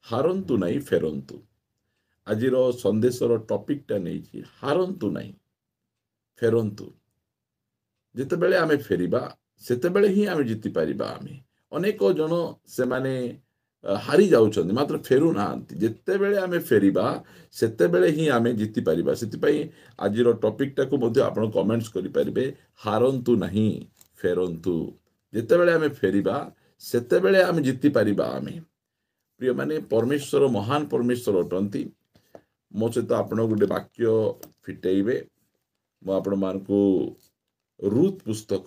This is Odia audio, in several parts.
ହାରନ୍ତୁ ନାହିଁ ଫେରନ୍ତୁ। ଆଜିର ସନ୍ଦେଶର ଟପିକଟା ନେଇଛି ହାରନ୍ତୁ ନାହିଁ ଫେରନ୍ତୁ। ଯେତେବେଳେ ଆମେ ଫେରିବା ସେତେବେଳେ ହିଁ ଆମେ ଜିତିପାରିବା। ଆମେ ଅନେକ ଜଣ ସେମାନେ ହାରି ଯାଉଛନ୍ତି ମାତ୍ର ଫେରୁନାହାନ୍ତି। ଯେତେବେଳେ ଆମେ ଫେରିବା ସେତେବେଳେ ହିଁ ଆମେ ଜିତିପାରିବା। ସେଥିପାଇଁ ଆଜିର ଟପିକଟାକୁ ମଧ୍ୟ ଆପଣ କମେଣ୍ଟସ୍ କରିପାରିବେ, ହାରନ୍ତୁ ନାହିଁ ଫେରନ୍ତୁ। ଯେତେବେଳେ ଆମେ ଫେରିବା ସେତେବେଳେ ଆମେ ଜିତିପାରିବା। ଆମେ ପ୍ରିୟମାନେ, ପରମେଶ୍ୱର ମହାନ ପରମେଶ୍ୱର ଅଟନ୍ତି। ମୋ ସହିତ ଆପଣ ଗୋଟେ ବାକ୍ୟ ଫିଟେଇବେ। ମୁଁ ଆପଣମାନଙ୍କୁ ରୁତ୍ ପୁସ୍ତକ,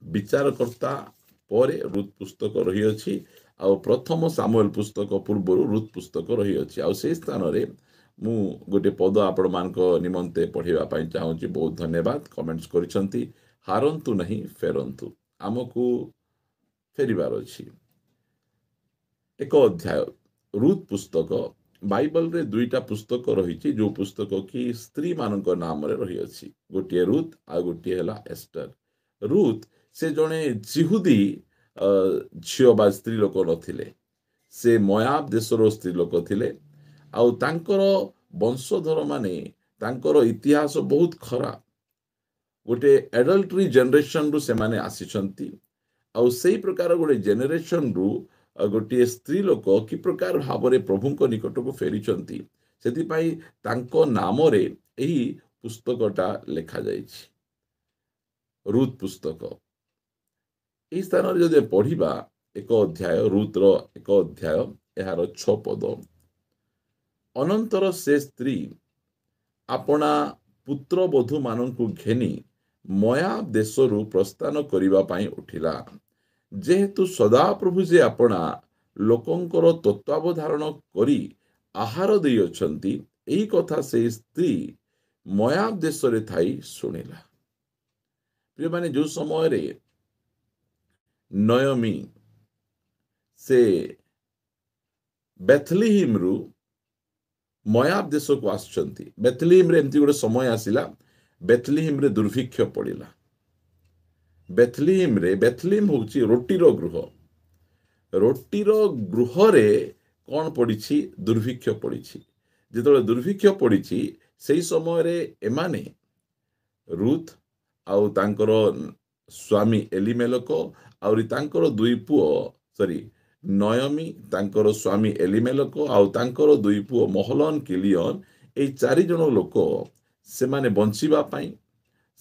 ବିଚାରକର୍ତ୍ତା ପରେ ରୁତ୍ ପୁସ୍ତକ ରହିଅଛି, ଆଉ ପ୍ରଥମ ସାମୁଏଲ ପୁସ୍ତକ ପୂର୍ବରୁ ରୁତ୍ ପୁସ୍ତକ ରହିଅଛି। ଆଉ ସେଇ ସ୍ଥାନରେ ମୁଁ ଗୋଟେ ପଦ ଆପଣମାନଙ୍କ ନିମନ୍ତେ ପଢ଼ିବା ପାଇଁ ଚାହୁଁଛି। ବହୁତ ଧନ୍ୟବାଦ, କମେଣ୍ଟସ୍ କରିଛନ୍ତି। ହାରନ୍ତୁ ନାହିଁ ଫେରନ୍ତୁ। ଆମକୁ ଫେରିବାର ଅଛି। ଏକ ଅଧ୍ୟାୟ ରୁତ୍ ପୁସ୍ତକ। ବାଇବଲରେ ଦୁଇଟା ପୁସ୍ତକ ରହିଛି, ଯେଉଁ ପୁସ୍ତକ କି ସ୍ତ୍ରୀ ମାନଙ୍କ ନାମରେ ରହିଅଛି। ଗୋଟିଏ ରୁତ୍ ଆଉ ଗୋଟିଏ ହେଲା ଏଷ୍ଟର। ରୁତ୍ ସେ ଜଣେ ଜିହୁଦୀ ଝିଅ ବା ସ୍ତ୍ରୀ ଲୋକ ନଥିଲେ। ସେ ମୋଆବ ଦେଶର ସ୍ତ୍ରୀ ଲୋକ ଥିଲେ। ଆଉ ତାଙ୍କର ବଂଶଧର ମାନେ, ତାଙ୍କର ଇତିହାସ ବହୁତ ଖରାପ। ଗୋଟେ ଆଡଲ୍ଟରି ଜେନେରେସନରୁ ସେମାନେ ଆସିଛନ୍ତି। ଆଉ ସେଇ ପ୍ରକାର ଗୋଟେ ଜେନେରେସନରୁ ଗୋଟିଏ ସ୍ତ୍ରୀ ଲୋକ କି ପ୍ରକାର ଭାବରେ ପ୍ରଭୁଙ୍କ ନିକଟକୁ ଫେରିଛନ୍ତି, ସେଥିପାଇଁ ତାଙ୍କ ନାମରେ ଏହି ପୁସ୍ତକଟା ଲେଖାଯାଇଛି, ରୁତ୍ ପୁସ୍ତକ। ଏହି ସ୍ଥାନରେ ଯଦି ପଢିବା ଏକ ଅଧ୍ୟାୟ, ରୁତ୍ର ଏକ ଅଧ୍ୟାୟ, ଏହାର 6 ପଦ। ଅନନ୍ତର ସେ ସ୍ତ୍ରୀ ଆପଣା ପୁତ୍ରବଧୂ ମାନଙ୍କୁ ଘେନି ମୋଆବ ଦେଶରୁ ପ୍ରସ୍ଥାନ କରିବା ପାଇଁ ଉଠିଲା। ଯେହେତୁ ସଦାପ୍ରଭୁ ଯେ ଆପଣା ଲୋକଙ୍କର ତତ୍ତ୍ୱାବଧାରଣ କରି ଆହାର ଦେଇଅଛନ୍ତି, ଏହି କଥା ସେହି ସ୍ତ୍ରୀ ମୋଆବ ଦେଶରେ ଥାଇ ଶୁଣିଲା। ପ୍ରିୟମାନେ, ଯେଉଁ ସମୟରେ ନୟମୀ ସେ ବେଥଲିହିମରୁ ମୋଆବ ଦେଶକୁ ଆସିଛନ୍ତି, ବେଥଲିହିମରେ ଏମିତି ଗୋଟେ ସମୟ ଆସିଲା, ବେଥଲିହିମରେ ଦୁର୍ଭିକ୍ଷ ପଡ଼ିଲା। ବେଥଲିହିମ ହେଉଛି ରୁଟିର ଗୃହ। ରୁଟିର ଗୃହରେ କ'ଣ ପଡ଼ିଛି? ଦୁର୍ଭିକ୍ଷ ପଡ଼ିଛି। ଯେତେବେଳେ ଦୁର୍ଭିକ୍ଷ ପଡ଼ିଛି, ସେହି ସମୟରେ ଏମାନେ ରୁତ୍ ଆଉ ତାଙ୍କର ସ୍ୱାମୀ ଏଲିମେଲକ ଆହୁରି ତାଙ୍କର ଦୁଇ ପୁଅ, ନୟମୀ, ତାଙ୍କର ସ୍ୱାମୀ ଏଲିମେଲକ ଆଉ ତାଙ୍କର ଦୁଇ ପୁଅ ମହଲନ କିଲିୟନ, ଏଇ 4 ଜଣ ଲୋକ ସେମାନେ ବଞ୍ଚିବା ପାଇଁ,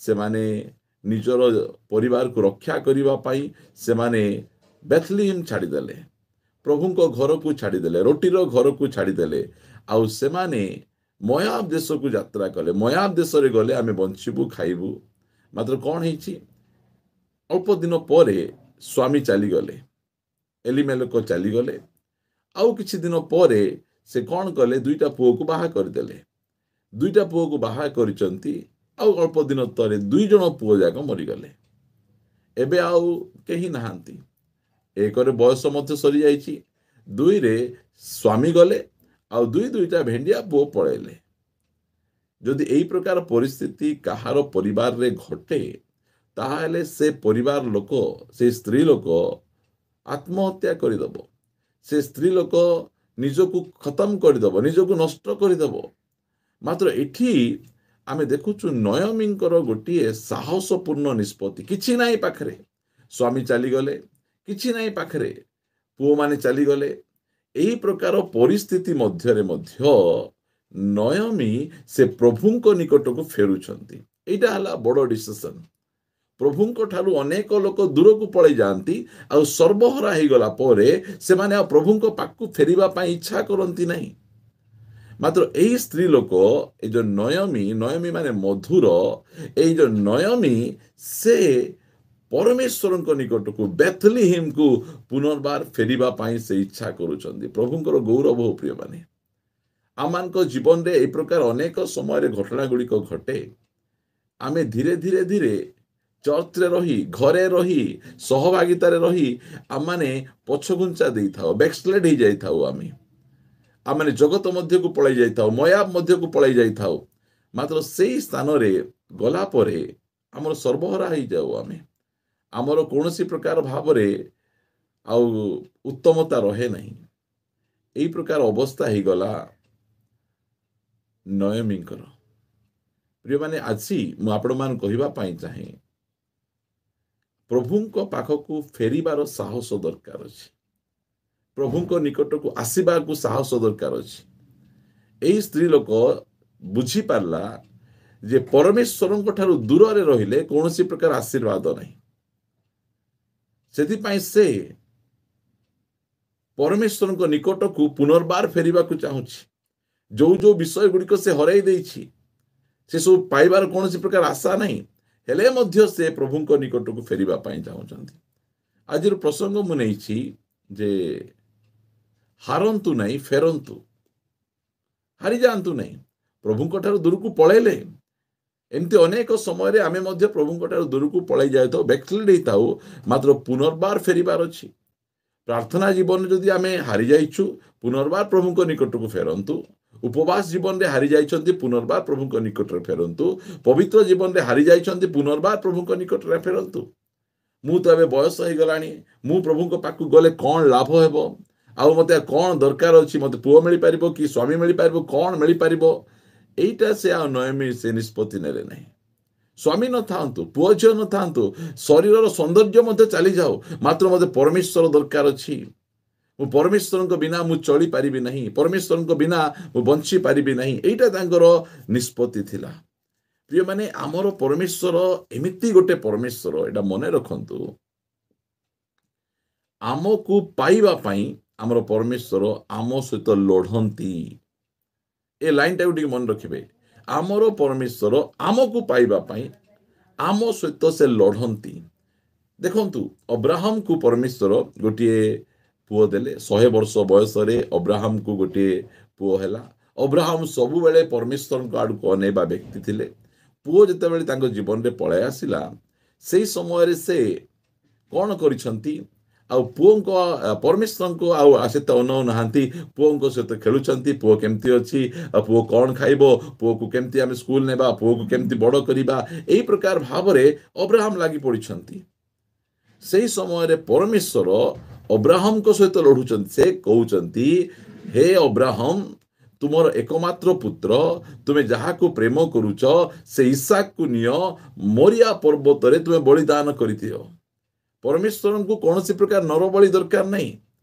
ସେମାନେ ନିଜର ପରିବାରକୁ ରକ୍ଷା କରିବା ପାଇଁ ସେମାନେ ବେଥଲିହିମ ଛାଡ଼ିଦେଲେ, ପ୍ରଭୁଙ୍କ ଘରକୁ ଛାଡ଼ିଦେଲେ, ରୁଟିର ଘରକୁ ଛାଡ଼ିଦେଲେ। ଆଉ ସେମାନେ ମୋଆବ ଦେଶକୁ ଯାତ୍ରା କଲେ। ମୋଆବ ଦେଶରେ ଗଲେ ଆମେ ବଞ୍ଚିବୁ, ଖାଇବୁ। ମାତ୍ର କ'ଣ ହେଇଛି? ଅଳ୍ପ ଦିନ ପରେ ସ୍ୱାମୀ ଚାଲିଗଲେ, ଏଲିମେଲକ ଚାଲିଗଲେ। ଆଉ କିଛି ଦିନ ପରେ ସେ କ'ଣ କଲେ? 2ଟା ପୁଅକୁ ବାହା କରିଦେଲେ। 2ଟା ପୁଅକୁ ବାହା କରିଛନ୍ତି। ଆଉ ଅଳ୍ପ ଦିନ ତଳେ 2 ଜଣ ପୁଅ ଯାକ ମରିଗଲେ। ଏବେ ଆଉ କେହି ନାହାନ୍ତି। 1ରେ ବୟସ ମଧ୍ୟ ସରିଯାଇଛି, 2ରେ ସ୍ୱାମୀ ଗଲେ, ଆଉ 2ଟା ଭେଣ୍ଡିଆ ପୁଅ ପଳେଇଲେ। ଯଦି ଏହି ପ୍ରକାର ପରିସ୍ଥିତି କାହାର ପରିବାରରେ ଘଟେ, ତାହେଲେ ସେ ପରିବାର ଲୋକ, ସେ ସ୍ତ୍ରୀ ଲୋକ ଆତ୍ମହତ୍ୟା କରିଦେବ। ସେ ସ୍ତ୍ରୀ ଲୋକ ନିଜକୁ ଖତମ କରିଦେବ, ନିଜକୁ ନଷ୍ଟ କରିଦେବ। ମାତ୍ର ଏଠି ଆମେ ଦେଖୁଛୁ ନୟମୀଙ୍କର ଗୋଟିଏ ସାହସପୂର୍ଣ୍ଣ ନିଷ୍ପତ୍ତି। କିଛି ନାହିଁ ପାଖରେ, ସ୍ୱାମୀ ଚାଲିଗଲେ, କିଛି ନାହିଁ ପାଖରେ, ପୁଅମାନେ ଚାଲିଗଲେ। ଏହି ପ୍ରକାର ପରିସ୍ଥିତି ମଧ୍ୟରେ ମଧ୍ୟ ନୟମୀ ସେ ପ୍ରଭୁଙ୍କ ନିକଟକୁ ଫେରୁଛନ୍ତି। ଏଇଟା ହେଲା ବଡ଼ ଡିସିସନ। ପ୍ରଭୁଙ୍କ ଠାରୁ ଅନେକ ଲୋକ ଦୂରକୁ ପଳେଇ ଯାଆନ୍ତି, ଆଉ ସର୍ବହରା ହେଇଗଲା ପରେ ସେମାନେ ଆଉ ପ୍ରଭୁଙ୍କ ପାଖକୁ ଫେରିବା ପାଇଁ ଇଚ୍ଛା କରନ୍ତି ନାହିଁ। ମାତ୍ର ଏହି ସ୍ତ୍ରୀ ଲୋକ, ଏଇ ଯୋଉ ନୟମୀ ମାନେ ମଧୁର, ଏଇ ଯୋଉ ନୟମୀ ସେ ପରମେଶ୍ୱରଙ୍କ ନିକଟକୁ, ବେଥଲିହିମକୁ ପୁନର୍ବାର ଫେରିବା ପାଇଁ ସେ ଇଚ୍ଛା କରୁଛନ୍ତି। ପ୍ରଭୁଙ୍କର ଗୌରବ ହଉ ପ୍ରିୟମାନେ। ଆମମାନଙ୍କ ଜୀବନରେ ଏହି ପ୍ରକାର ଅନେକ ସମୟରେ ଘଟଣା ଗୁଡ଼ିକ ଘଟେ। ଆମେ ଧୀରେ ଧୀରେ ଧୀରେ ଚର୍ଚ୍ଚରେ ରହି, ଘରେ ରହି, ସହଭାଗିତାରେ ରହି ଆମମାନେ ପଛଘୁଞ୍ଚା ଦେଇଥାଉ, ବ୍ୟାକସ୍ଲାଇଡ୍ ହେଇଯାଇଥାଉ। ଆମେ ଜଗତ ମଧ୍ୟକୁ ପଳାଇ ଯାଇଥାଉ, ମୋଆବ ମଧ୍ୟକୁ ପଳାଇ ଯାଇଥାଉ। ମାତ୍ର ସେଇ ସ୍ଥାନରେ ଗଲା ପରେ ଆମର ସର୍ବହରା ହେଇଯାଉ। ଆମର କୌଣସି ପ୍ରକାର ଭାବରେ ଆଉ ଉତ୍ତମତା ରହେ ନାହିଁ। ଏଇ ପ୍ରକାର ଅବସ୍ଥା ହେଇଗଲା ନୟମୀଙ୍କର। ପ୍ରିୟମାନେ, ଆଜି ମୁଁ ଆପଣମାନଙ୍କୁ କହିବା ପାଇଁ ଚାହେଁ, ପ୍ରଭୁଙ୍କ ପାଖକୁ ଫେରିବାର ସାହସ ଦରକାର ଅଛି। ପ୍ରଭୁଙ୍କ ନିକଟକୁ ଆସିବାକୁ ସାହସ ଦରକାର ଅଛି। ଏହି ସ୍ତ୍ରୀ ଲୋକ ବୁଝିପାରିଲା ଯେ ପରମେଶ୍ୱରଙ୍କ ଠାରୁ ଦୂରରେ ରହିଲେ କୌଣସି ପ୍ରକାର ଆଶୀର୍ବାଦ ନାହିଁ। ସେଥିପାଇଁ ସେ ପରମେଶ୍ୱରଙ୍କ ନିକଟକୁ ପୁନର୍ବାର ଫେରିବାକୁ ଚାହୁଁଛି। ଯୋଉ ଯୋଉ ବିଷୟ ଗୁଡ଼ିକ ସେ ହରାଇ ଦେଇଛି, ସେସବୁ ପାଇବାର କୌଣସି ପ୍ରକାର ଆଶା ନାହିଁ, ହେଲେ ମଧ୍ୟ ସେ ପ୍ରଭୁଙ୍କ ନିକଟକୁ ଫେରିବା ପାଇଁ ଚାହୁଁଛନ୍ତି। ଆଜିର ପ୍ରସଙ୍ଗ ମୁଁ ନେଇଛି ଯେ ହାରନ୍ତୁ ନାହିଁ, ଫେରନ୍ତୁ। ହାରିଯାଆନ୍ତୁ ନାହିଁ। ପ୍ରଭୁଙ୍କ ଠାରୁ ଦୂରକୁ ପଳେଇଲେ, ଏମିତି ଅନେକ ସମୟରେ ଆମେ ମଧ୍ୟ ପ୍ରଭୁଙ୍କ ଠାରୁ ଦୂରକୁ ପଳେଇ ଯାଇଥାଉ, ବ୍ୟାକସ୍ଲାଇଡ୍ ହେଇଥାଉ, ମାତ୍ର ପୁନର୍ବାର ଫେରିବାର ଅଛି। ପ୍ରାର୍ଥନା ଜୀବନରେ ଯଦି ଆମେ ହାରିଯାଇଛୁ, ପୁନର୍ବାର ପ୍ରଭୁଙ୍କ ନିକଟକୁ ଫେରନ୍ତୁ। ଉପବାସ ଜୀବନରେ ହାରି ଯାଇଛନ୍ତି, ପୁନର୍ବାର ପ୍ରଭୁଙ୍କ ନିକଟରେ ଫେରନ୍ତୁ। ପବିତ୍ର ଜୀବନରେ ହାରି ଯାଇଛନ୍ତି, ପୁନର୍ବାର ପ୍ରଭୁଙ୍କ ନିକଟରେ ଫେରନ୍ତୁ। ମୁଁ ତ ଏବେ ବୟସ ହେଇଗଲାଣି, ମୁଁ ପ୍ରଭୁଙ୍କ ପାଖକୁ ଗଲେ କ'ଣ ଲାଭ ହେବ? ଆଉ ମୋତେ କ'ଣ ଦରକାର ଅଛି? ମୋତେ ପୁଅ ମିଳିପାରିବ କି ସ୍ୱାମୀ ମିଳିପାରିବ, କ'ଣ ମିଳିପାରିବ? ଏଇଟା ସେ ଆଉ ନୟମୀ ସେ ନିଷ୍ପତ୍ତି ନେଲେ ନାହିଁ। ସ୍ୱାମୀ ନଥାନ୍ତୁ, ପୁଅ ଝିଅ ନଥାନ୍ତୁ, ଶରୀରର ସୌନ୍ଦର୍ଯ୍ୟ ମଧ୍ୟ ଚାଲିଯାଉ, ମାତ୍ର ମୋତେ ପରମେଶ୍ୱର ଦରକାର ଅଛି। ମୁଁ ପରମେଶ୍ୱରଙ୍କ ବିନା ମୁଁ ଚଳିପାରିବି ନାହିଁ, ପରମେଶ୍ୱରଙ୍କ ବିନା ମୁଁ ବଞ୍ଚି ପାରିବି ନାହିଁ। ଏଇଟା ତାଙ୍କର ନିଷ୍ପତ୍ତି ଥିଲା। ପ୍ରିୟମାନେ, ଆମର ପରମେଶ୍ୱର ଏମିତି ଗୋଟେ ପରମେଶ୍ୱର, ଏଇଟା ମନେ ରଖନ୍ତୁ। ଆମକୁ ପାଇବା ପାଇଁ ଆମର ପରମେଶ୍ୱର ଆମ ସହିତ ଲଢ଼ନ୍ତି। ଏ ଲାଇନଟାକୁ ଟିକେ ମନେ ରଖିବେ। ଆମର ପରମେଶ୍ୱର ଆମକୁ ପାଇବା ପାଇଁ ଆମ ସହିତ ସେ ଲଢ଼ନ୍ତି। ଦେଖନ୍ତୁ, ଅବ୍ରାହମକୁ ପରମେଶ୍ୱର ଗୋଟିଏ ପୁଅ ଦେଲେ। 100 ବର୍ଷ ବୟସରେ ଅବ୍ରାହମକୁ ଗୋଟିଏ ପୁଅ ହେଲା। ଅବ୍ରାହମ ସବୁବେଳେ ପରମେଶ୍ୱରଙ୍କ ଆଡ଼କୁ ଅନେଇବା ବ୍ୟକ୍ତି ଥିଲେ। ପୁଅ ଯେତେବେଳେ ତାଙ୍କ ଜୀବନରେ ପଳାଇ ଆସିଲା, ସେଇ ସମୟରେ ସେ କ'ଣ କରିଛନ୍ତି? ଆଉ ପୁଅଙ୍କ ପରମେଶ୍ୱରଙ୍କୁ ଆଉ ସେତେ ଅନଉନାହାନ୍ତି। ପୁଅଙ୍କ ସହିତ ଖେଳୁଛନ୍ତି, ପୁଅ କେମିତି ଅଛି, ପୁଅ କ'ଣ ଖାଇବ, ପୁଅକୁ କେମିତି ଆମେ ସ୍କୁଲ ନେବା, ପୁଅକୁ କେମିତି ବଡ଼ କରିବା, ଏହି ପ୍ରକାର ଭାବରେ ଅବ୍ରାହମ ଲାଗି ପଡ଼ିଛନ୍ତି। ସେହି ସମୟରେ ପରମେଶ୍ୱର ଅବ୍ରାହମଙ୍କ ସହିତ ଲଢ଼ୁଛନ୍ତି। ସେ କହୁଛନ୍ତି, ହେ ଅବ୍ରାହମ, ତୁମର ଏକମାତ୍ର ପୁତ୍ର, ତୁମେ ଯାହାକୁ ପ୍ରେମ କରୁଛ, ସେ ଇସାକକୁ ନିଅ, ମୋରିଆ ପର୍ବତରେ ତୁମେ ବଳିଦାନ କରିଦିଅ। ପରମେଶ୍ୱରଙ୍କୁ କୌଣସି ପ୍ରକାର ନରବଳି ଦରକାର ନାହିଁ,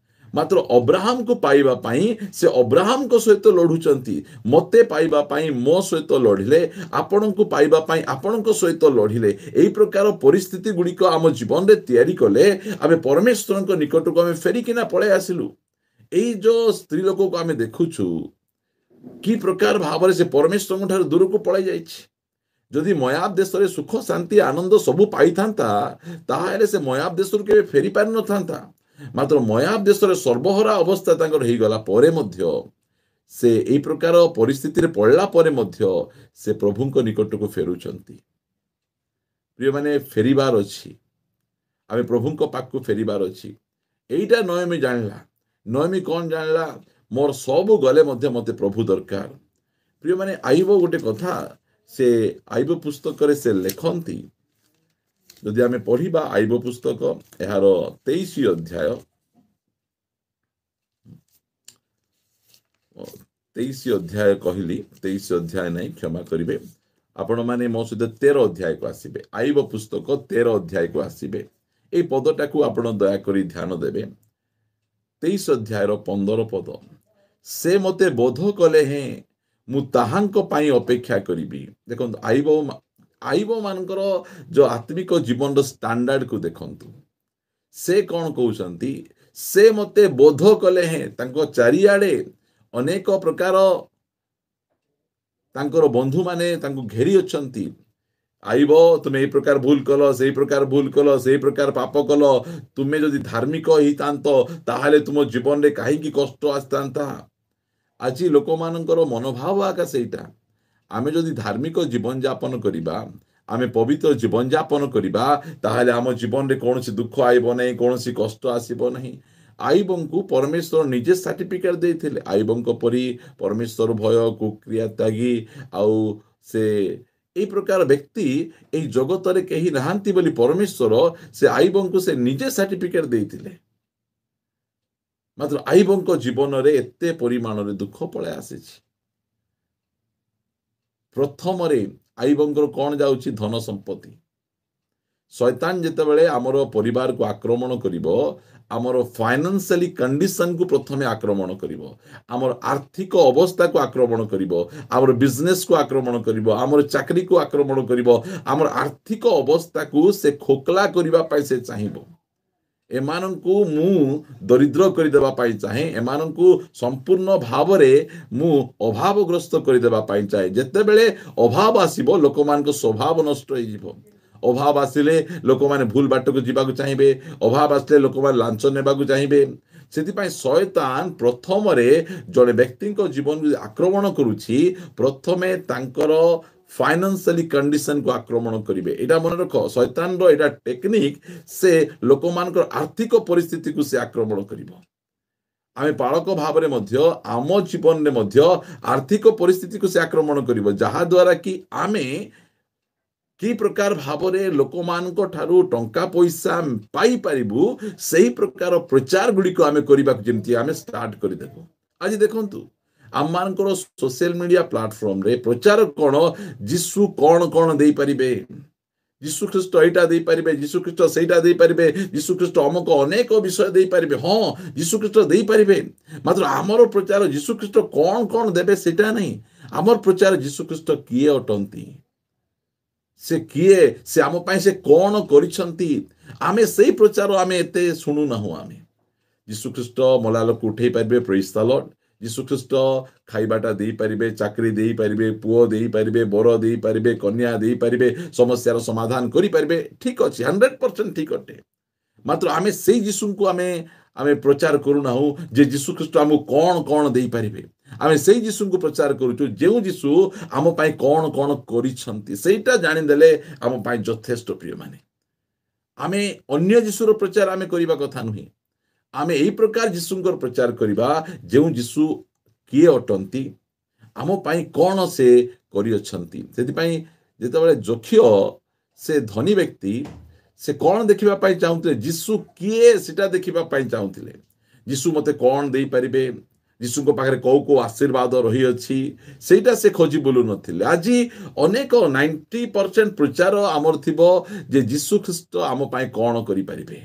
ମାତ୍ର ଅବ୍ରାହମକୁ ପାଇବା ପାଇଁ ସେ ଅବ୍ରାହମଙ୍କ ସହିତ ଲଢ଼ୁଛନ୍ତି। ମୋତେ ପାଇବା ପାଇଁ ମୋ ସହିତ ଲଢ଼ିଲେ, ଆପଣଙ୍କୁ ପାଇବା ପାଇଁ ଆପଣଙ୍କ ସହିତ ଲଢ଼ିଲେ। ଏହି ପ୍ରକାର ପରିସ୍ଥିତି ଗୁଡ଼ିକ ଆମ ଜୀବନରେ ତିଆରି କଲେ ଆମେ ପରମେଶ୍ୱରଙ୍କ ନିକଟକୁ ଆମେ ଫେରିକିନା ପଳେଇ ଆସିଲୁ। ଏଇ ଯୋଉ ସ୍ତ୍ରୀ ଲୋକକୁ ଆମେ ଦେଖୁଛୁ, କି ପ୍ରକାର ଭାବରେ ସେ ପରମେଶ୍ୱରଙ୍କ ଠାରୁ ଦୂରକୁ ପଳାଇ ଯାଇଛି। ଯଦି ମୟାବ ଦେଶରେ ସୁଖ, ଶାନ୍ତି, ଆନନ୍ଦ ସବୁ ପାଇଥାନ୍ତା, ତାହେଲେ ସେ ମୟାବ ଦେଶରୁ କେବେ ଫେରି ପାରିନଥାନ୍ତା। ମାତ୍ର ମୟାବ ଦେଶରେ ସର୍ବହରା ଅବସ୍ଥା ତାଙ୍କର ହେଇଗଲା ପରେ ମଧ୍ୟ, ସେ ଏହି ପ୍ରକାର ପରିସ୍ଥିତିରେ ପଡ଼ିଲା ପରେ ମଧ୍ୟ ସେ ପ୍ରଭୁଙ୍କ ନିକଟକୁ ଫେରୁଛନ୍ତି। ପ୍ରିୟମାନେ, ଫେରିବାର ଅଛି। ଆମେ ପ୍ରଭୁଙ୍କ ପାଖକୁ ଫେରିବାର ଅଛି। ଏଇଟା ନୟମୀ ଜାଣିଲା। ନୟମୀ କ'ଣ ଜାଣିଲା? ମୋର ସବୁ ଗଲେ ମଧ୍ୟ ମୋତେ ପ୍ରଭୁ ଦରକାର। ପ୍ରିୟମାନେ, ଆଇବ ଗୋଟେ କଥା, ସେ ଆଇବ ପୁସ୍ତକରେ ସେ ଲେଖନ୍ତି, ଯଦି ଆମେ ପଢ଼ିବା ଆଇବ ପୁସ୍ତକ ଏହାର 23 ଅଧ୍ୟାୟ, 23 ଅଧ୍ୟାୟ କହିଲି, 23 ଅଧ୍ୟାୟ ନାହିଁ, କ୍ଷମା କରିବେ। ଆପଣମାନେ ମୋ ସହିତ 13 ଅଧ୍ୟାୟକୁ ଆସିବେ। ଆଇବ ପୁସ୍ତକ 13 ଅଧ୍ୟାୟକୁ ଆସିବେ। এই ପଦଟାକୁ ଆପଣ ଦୟାକରି ଧ୍ୟାନ ଦେବେ। 23 ଅଧ୍ୟାୟର 15 ପଦ, ସେ ମୋତେ ବୋଧ କଲେ ହେଁ ମୁଁ ତାହାଙ୍କ ପାଇଁ ଅପେକ୍ଷା କରିବି। ଦେଖନ୍ତୁ, ଆଇବ ମାନଙ୍କର ଯୋଉ ଆତ୍ମିକ ଜୀବନର ଷ୍ଟାଣ୍ଡାର୍ଡକୁ ଦେଖନ୍ତୁ। ସେ କ'ଣ କହୁଛନ୍ତି? ସେ ମୋତେ ବୋଧ କଲେ ହେଁ। ତାଙ୍କ ଚାରିଆଡ଼େ ଅନେକ ପ୍ରକାର ତାଙ୍କର ବନ୍ଧୁମାନେ ତାଙ୍କୁ ଘେରି ଅଛନ୍ତି। ଆଇବ, ତୁମେ এই ପ୍ରକାର ଭୁଲ କଲ, ସେଇ ପ୍ରକାର ଭୁଲ କଲ, ସେଇ ପ୍ରକାର ପାପ କଲ। ତୁମେ ଯଦି ଧାର୍ମିକ ହେଇଥାନ୍ତ, ତାହେଲେ ତୁମ ଜୀବନରେ କାହିଁକି କଷ୍ଟ ଆସିଥାନ୍ତା? ଆଜି ଲୋକମାନଙ୍କର ମନୋଭାବ ଆକା ସେଇଟା। ଆମେ ଯଦି ଧାର୍ମିକ ଜୀବନଯାପନ କରିବା, ଆମେ ପବିତ୍ର ଜୀବନଯାପନ କରିବା, ତାହେଲେ ଆମ ଜୀବନରେ କୌଣସି ଦୁଃଖ ଆଇବ ନାହିଁ, କୌଣସି କଷ୍ଟ ଆସିବ ନାହିଁ। ଆଇବଙ୍କୁ ପରମେଶ୍ୱର ନିଜେ ସାର୍ଟିଫିକେଟ ଦେଇଥିଲେ। ଆଇବଙ୍କ ପରି ପରମେଶ୍ୱର ଭୟ, କୁକ୍ରିୟା ତ୍ୟାଗୀ, ଆଉ ସେ এই ପ୍ରକାର ବ୍ୟକ୍ତି এই ଜଗତରେ କେହି ନାହାନ୍ତି ବୋଲି ପରମେଶ୍ୱର ସେ ଆଇବଙ୍କୁ ସେ ନିଜେ ସାର୍ଟିଫିକେଟ ଦେଇଥିଲେ। ମାତ୍ର ଆଇବଙ୍କ ଜୀବନରେ ଏତେ ପରିମାଣରେ ଦୁଃଖ ପଳାଇ ଆସିଛି। ପ୍ରଥମରେ ଆଇବଙ୍କର କଣ ଯାଉଛି? ଧନ ସମ୍ପତ୍ତି। ଶୈତାନ ଯେତେବେଳେ ଆମର ପରିବାରକୁ ଆକ୍ରମଣ କରିବ, ଆମର ଫାଇନାନ୍ସିଆଲି କଣ୍ଡିସନକୁ ପ୍ରଥମେ ଆକ୍ରମଣ କରିବ, ଆମର ଆର୍ଥିକ ଅବସ୍ଥାକୁ ଆକ୍ରମଣ କରିବ, ଆମର ବିଜନେସକୁ ଆକ୍ରମଣ କରିବ, ଆମର ଚାକିରିକୁ ଆକ୍ରମଣ କରିବ, ଆମର ଆର୍ଥିକ ଅବସ୍ଥାକୁ ସେ ଖୋକଲା କରିବା ପାଇଁ ସେ ଚାହିଁବ। ଏମାନଙ୍କୁ ମୁଁ ଦରିଦ୍ର କରିଦେବା ପାଇଁ ଚାହେଁ, ଏମାନଙ୍କୁ ସମ୍ପୂର୍ଣ୍ଣ ଭାବରେ ମୁଁ ଅଭାବଗ୍ରସ୍ତ କରିଦେବା ପାଇଁ ଚାହେଁ। ଯେତେବେଳେ ଅଭାବ ଆସିବ, ଲୋକମାନଙ୍କ ସ୍ୱଭାବ ନଷ୍ଟ ହେଇଯିବ। ଅଭାବ ଆସିଲେ ଲୋକମାନେ ଭୁଲ ବାଟକୁ ଯିବାକୁ ଚାହିଁବେ, ଅଭାବ ଆସିଲେ ଲୋକମାନେ ଲାଞ୍ଚ ନେବାକୁ ଚାହିଁବେ। ସେଥିପାଇଁ ଶୟତାନ ପ୍ରଥମରେ ଜଣେ ବ୍ୟକ୍ତିଙ୍କ ଜୀବନକୁ ଆକ୍ରମଣ କରୁଛି, ପ୍ରଥମେ ତାଙ୍କର ଫାଇନାନ୍ସିଆଲି କଣ୍ଡିସନକୁ ଆକ୍ରମଣ କରିବେ। ଏଇଟା ମନେ ରଖ, ଶୈତାନର ଏଇଟା ଟେକ୍ନିକ। ସେ ଲୋକମାନଙ୍କର ଆର୍ଥିକ ପରିସ୍ଥିତିକୁ ସେ ଆକ୍ରମଣ କରିବ। ଆମେ ପାଳକ ଭାବରେ ମଧ୍ୟ ଆମ ଜୀବନରେ ମଧ୍ୟ ଆର୍ଥିକ ପରିସ୍ଥିତିକୁ ସେ ଆକ୍ରମଣ କରିବ, ଯାହାଦ୍ୱାରା କି ଆମେ କି ପ୍ରକାର ଭାବରେ ଲୋକମାନଙ୍କ ଠାରୁ ଟଙ୍କା ପଇସା ପାଇପାରିବୁ, ସେହି ପ୍ରକାର ପ୍ରଚାର ଗୁଡ଼ିକ ଆମେ କରିବାକୁ ଯେମିତି ଆମେ ଷ୍ଟାର୍ଟ କରିଦେବୁ। ଆଜି ଦେଖନ୍ତୁ, ଆମମାନଙ୍କର ସୋସିଆଲ ମିଡିଆ ପ୍ଲାଟଫର୍ମରେ ପ୍ରଚାର କଣ? ଯୀଶୁ କଣ କଣ ଦେଇପାରିବେ, ଯୀଶୁ ଖ୍ରୀଷ୍ଟ ଏଇଟା ଦେଇପାରିବେ, ଯୀଶୁ ଖ୍ରୀଷ୍ଟ ସେଇଟା ଦେଇପାରିବେ, ଯୀଶୁ ଖ୍ରୀଷ୍ଟ ଅମୁକ ଅନେକ ବିଷୟ ଦେଇପାରିବେ। ହଁ, ଯୀଶୁ ଖ୍ରୀଷ୍ଟ ଦେଇପାରିବେ, ମାତ୍ର ଆମର ପ୍ରଚାର ଯୀଶୁ ଖ୍ରୀଷ୍ଟ କଣ କଣ ଦେବେ ସେଇଟା ନାହିଁ। ଆମର ପ୍ରଚାର ଯୀଶୁ ଖ୍ରୀଷ୍ଟ କିଏ ଅଟନ୍ତି, ସେ କିଏ, ସେ ଆମ ପାଇଁ ସେ କଣ କରିଛନ୍ତି, ଆମେ ସେଇ ପ୍ରଚାର ଆମେ ଏତେ ଶୁଣୁନାହୁଁ। ଆମେ ଯୀଶୁ ଖ୍ରୀଷ୍ଟ ମଲା ଲୋକ ଉଠେଇ ପାରିବେ, ପ୍ରେଜ୍ ଦ ଲର୍ଡ। ଯୀଶୁ ଖ୍ରୀଷ୍ଟ ଖାଇବାଟା ଦେଇପାରିବେ, ଚାକିରି ଦେଇପାରିବେ, ପୁଅ ଦେଇପାରିବେ, ବର ଦେଇପାରିବେ, କନ୍ୟା ଦେଇପାରିବେ, ସମସ୍ୟାର ସମାଧାନ କରିପାରିବେ। ଠିକ ଅଛି, 100% ଠିକ ଅଟେ। ମାତ୍ର ଆମେ ସେଇ ଯୀଶୁଙ୍କୁ ଆମେ ପ୍ରଚାର କରୁନାହୁଁ ଯେ ଯୀଶୁ ଖ୍ରୀଷ୍ଟ ଆମକୁ କଣ କଣ ଦେଇପାରିବେ। ଆମେ ସେଇ ଯୀଶୁଙ୍କୁ ପ୍ରଚାର କରୁଛୁ ଯେଉଁ ଯୀଶୁ ଆମ ପାଇଁ କଣ କଣ କରିଛନ୍ତି। ସେଇଟା ଜାଣିଦେଲେ ଆମ ପାଇଁ ଯଥେଷ୍ଟ। ପ୍ରିୟମାନେ, ଆମେ ଅନ୍ୟ ଯୀଶୁର ପ୍ରଚାର ଆମେ କରିବା କଥା ନୁହେଁ। ଆମେ ଏହି ପ୍ରକାର ଯୀଶୁଙ୍କର ପ୍ରଚାର କରିବା, ଯେଉଁ ଯୀଶୁ କିଏ ଅଟନ୍ତି, ଆମ ପାଇଁ କଣ ସେ କରିଅଛନ୍ତି। ସେଥିପାଇଁ ଯେତେବେଳେ ଯୋଖିଅ ସେ ଧନୀ ବ୍ୟକ୍ତି, ସେ କଣ ଦେଖିବା ପାଇଁ ଚାହୁଁଥିଲେ? ଯୀଶୁ କିଏ ସେଟା ଦେଖିବା ପାଇଁ ଚାହୁଁଥିଲେ। ଯୀଶୁ ମତେ କଣ ଦେଇପାରିବେ, ଯୀଶୁଙ୍କ ପାଖରେ କୋଉ କୋଉ ଆଶୀର୍ବାଦ ରହିଅଛି, ସେଇଟା ସେ ଖୋଜି ବୁଲୁ ନଥିଲେ। ଆଜି ଅନେକ 90% ପ୍ରଚାର ଆମର ଥିବ ଯେ ଯୀଶୁ ଖ୍ରୀଷ୍ଟ ଆମ ପାଇଁ କଣ କରିପାରିବେ,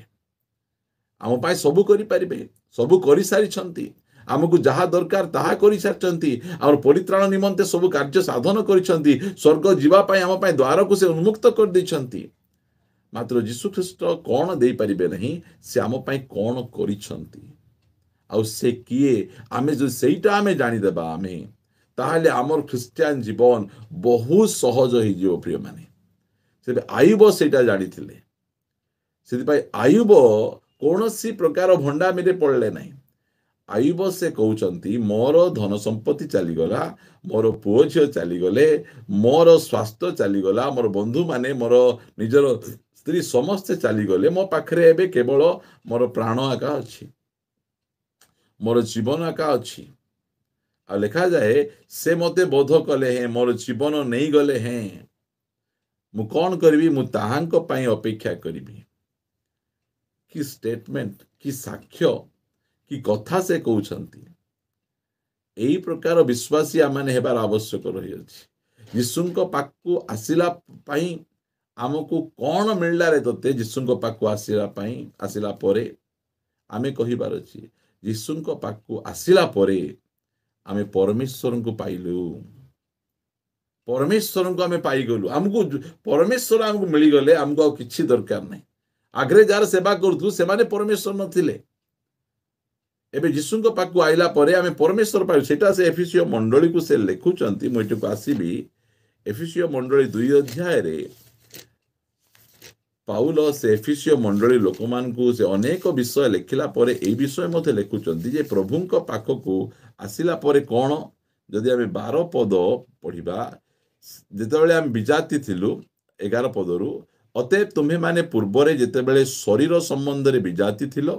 ଆମ ପାଇଁ ସବୁ କରିପାରିବେ, ସବୁ କରିସାରିଛନ୍ତି, ଆମକୁ ଯାହା ଦରକାର ତାହା କରିସାରିଛନ୍ତି, ଆମର ପରିତ୍ରାଣ ନିମନ୍ତେ ସବୁ କାର୍ଯ୍ୟ ସାଧନ କରିଛନ୍ତି, ସ୍ୱର୍ଗ ଯିବା ପାଇଁ ଆମ ପାଇଁ ଦ୍ୱାରକୁ ସେ ଉନ୍ମୁକ୍ତ କରିଦେଇଛନ୍ତି। ମାତ୍ର ଯୀଶୁ ଖ୍ରୀଷ୍ଟ କଣ ଦେଇପାରିବେ ନାହିଁ, ସେ ଆମ ପାଇଁ କଣ କରିଛନ୍ତି ଆଉ ସେ କିଏ, ଆମେ ଯଦି ସେଇଟା ଆମେ ଜାଣିଦେବା, ଆମେ ତାହେଲେ ଆମର ଖ୍ରୀଷ୍ଟିଆନ ଜୀବନ ବହୁତ ସହଜ ହେଇଯିବ। ପ୍ରିୟମାନେ, ସେବେ ଆୟୁବ ସେଇଟା ଜାଣିଥିଲେ। ସେଥିପାଇଁ ଆୟୁବ କୌଣସି ପ୍ରକାର ଭଣ୍ଡାମିରେ ପଡ଼ିଲେ ନାହିଁ। ଆୟୁବ ସେ କହୁଛନ୍ତି, ମୋର ଧନ ସମ୍ପତ୍ତି ଚାଲିଗଲା, ମୋର ପୁଅ ଝିଅ ଚାଲିଗଲେ, ମୋର ସ୍ୱାସ୍ଥ୍ୟ ଚାଲିଗଲା, ମୋର ବନ୍ଧୁମାନେ, ମୋର ନିଜର ସ୍ତ୍ରୀ ସମସ୍ତେ ଚାଲିଗଲେ, ମୋ ପାଖରେ ଏବେ କେବଳ ମୋର ପ୍ରାଣ ଏକା ଅଛି, ମୋର ଜୀବନ ଏକା ଅଛି। ଆଉ ଲେଖାଯାଏ, ସେ ମତେ ବୋଧ କଲେ ହେଁ, ମୋର ଜୀବନ ନେଇଗଲେ ହେଁ, ମୁଁ କଣ କରିବି? ମୁଁ ତାହାଙ୍କ ପାଇଁ ଅପେକ୍ଷା କରିବି। କି ଷ୍ଟେଟମେଣ୍ଟ, କି ସାକ୍ଷ୍ୟ, କି କଥା ସେ କହୁଛନ୍ତି। ଏହି ପ୍ରକାର ବିଶ୍ୱାସୀ ଆମେ ହେବାର ଆବଶ୍ୟକ ରହିଅଛି। ଯୀଶୁଙ୍କ ପାଖକୁ ଆସିଲା ପାଇଁ ଆମକୁ କଣ ମିଳିଲା ରେ ତତେ? ଯୀଶୁଙ୍କ ପାଖକୁ ଆସିଲା ପରେ ଆମେ କହିବାର ଅଛି, ଯୀଶୁଙ୍କ ପାଖକୁ ଆସିଲା ପରେ ଆମେ ପରମେଶ୍ୱରଙ୍କୁ ପାଇଲୁ, ପରମେଶ୍ୱରଙ୍କୁ ଆମେ ପାଇଗଲୁ। ଆମକୁ ପରମେଶ୍ୱର ଆମକୁ ମିଳିଗଲେ, ଆମକୁ ଆଉ କିଛି ଦରକାର ନାହିଁ। ଆଗରେ ଯାହାର ସେବା କରୁଥିଲୁ ସେମାନେ ପରମେଶ୍ୱର ନଥିଲେ, ଏବେ ଯୀଶୁଙ୍କ ପାଖକୁ ଆଇଲା ପରେ ଆମେ ପରମେଶ୍ୱର ପାଇଲୁ। ସେଇଟା ସେ ଏଫେସୀୟ ମଣ୍ଡଳୀକୁ ସେ ଲେଖୁଛନ୍ତି। ମୁଁ ଏଠିକୁ ଆସିବି, ଏଫେସୀୟ ମଣ୍ଡଳୀ 2 ଅଧ୍ୟାୟରେ ପାଉଲ ସେ ଏଫେସୀୟ ମଣ୍ଡଳୀ ଲୋକମାନଙ୍କୁ ସେ ଅନେକ ବିଷୟ ଲେଖିଲା ପରେ ଏହି ବିଷୟ ମଧ୍ୟ ଲେଖୁଛନ୍ତି ଯେ ପ୍ରଭୁଙ୍କ ପାଖକୁ ଆସିଲା ପରେ କଣ? ଯଦି ଆମେ 12 ପଦ ପଢିବା, ଯେତେବେଳେ ଆମେ ବିଜାତି ଥିଲୁ 11 ପଦରୁ, ଅତଏବ ତୁମ୍ଭେମାନେ ପୂର୍ବରେ ଯେତେବେଳେ ଶରୀର ସମ୍ବନ୍ଧରେ ବିଜାତି ଥିଲ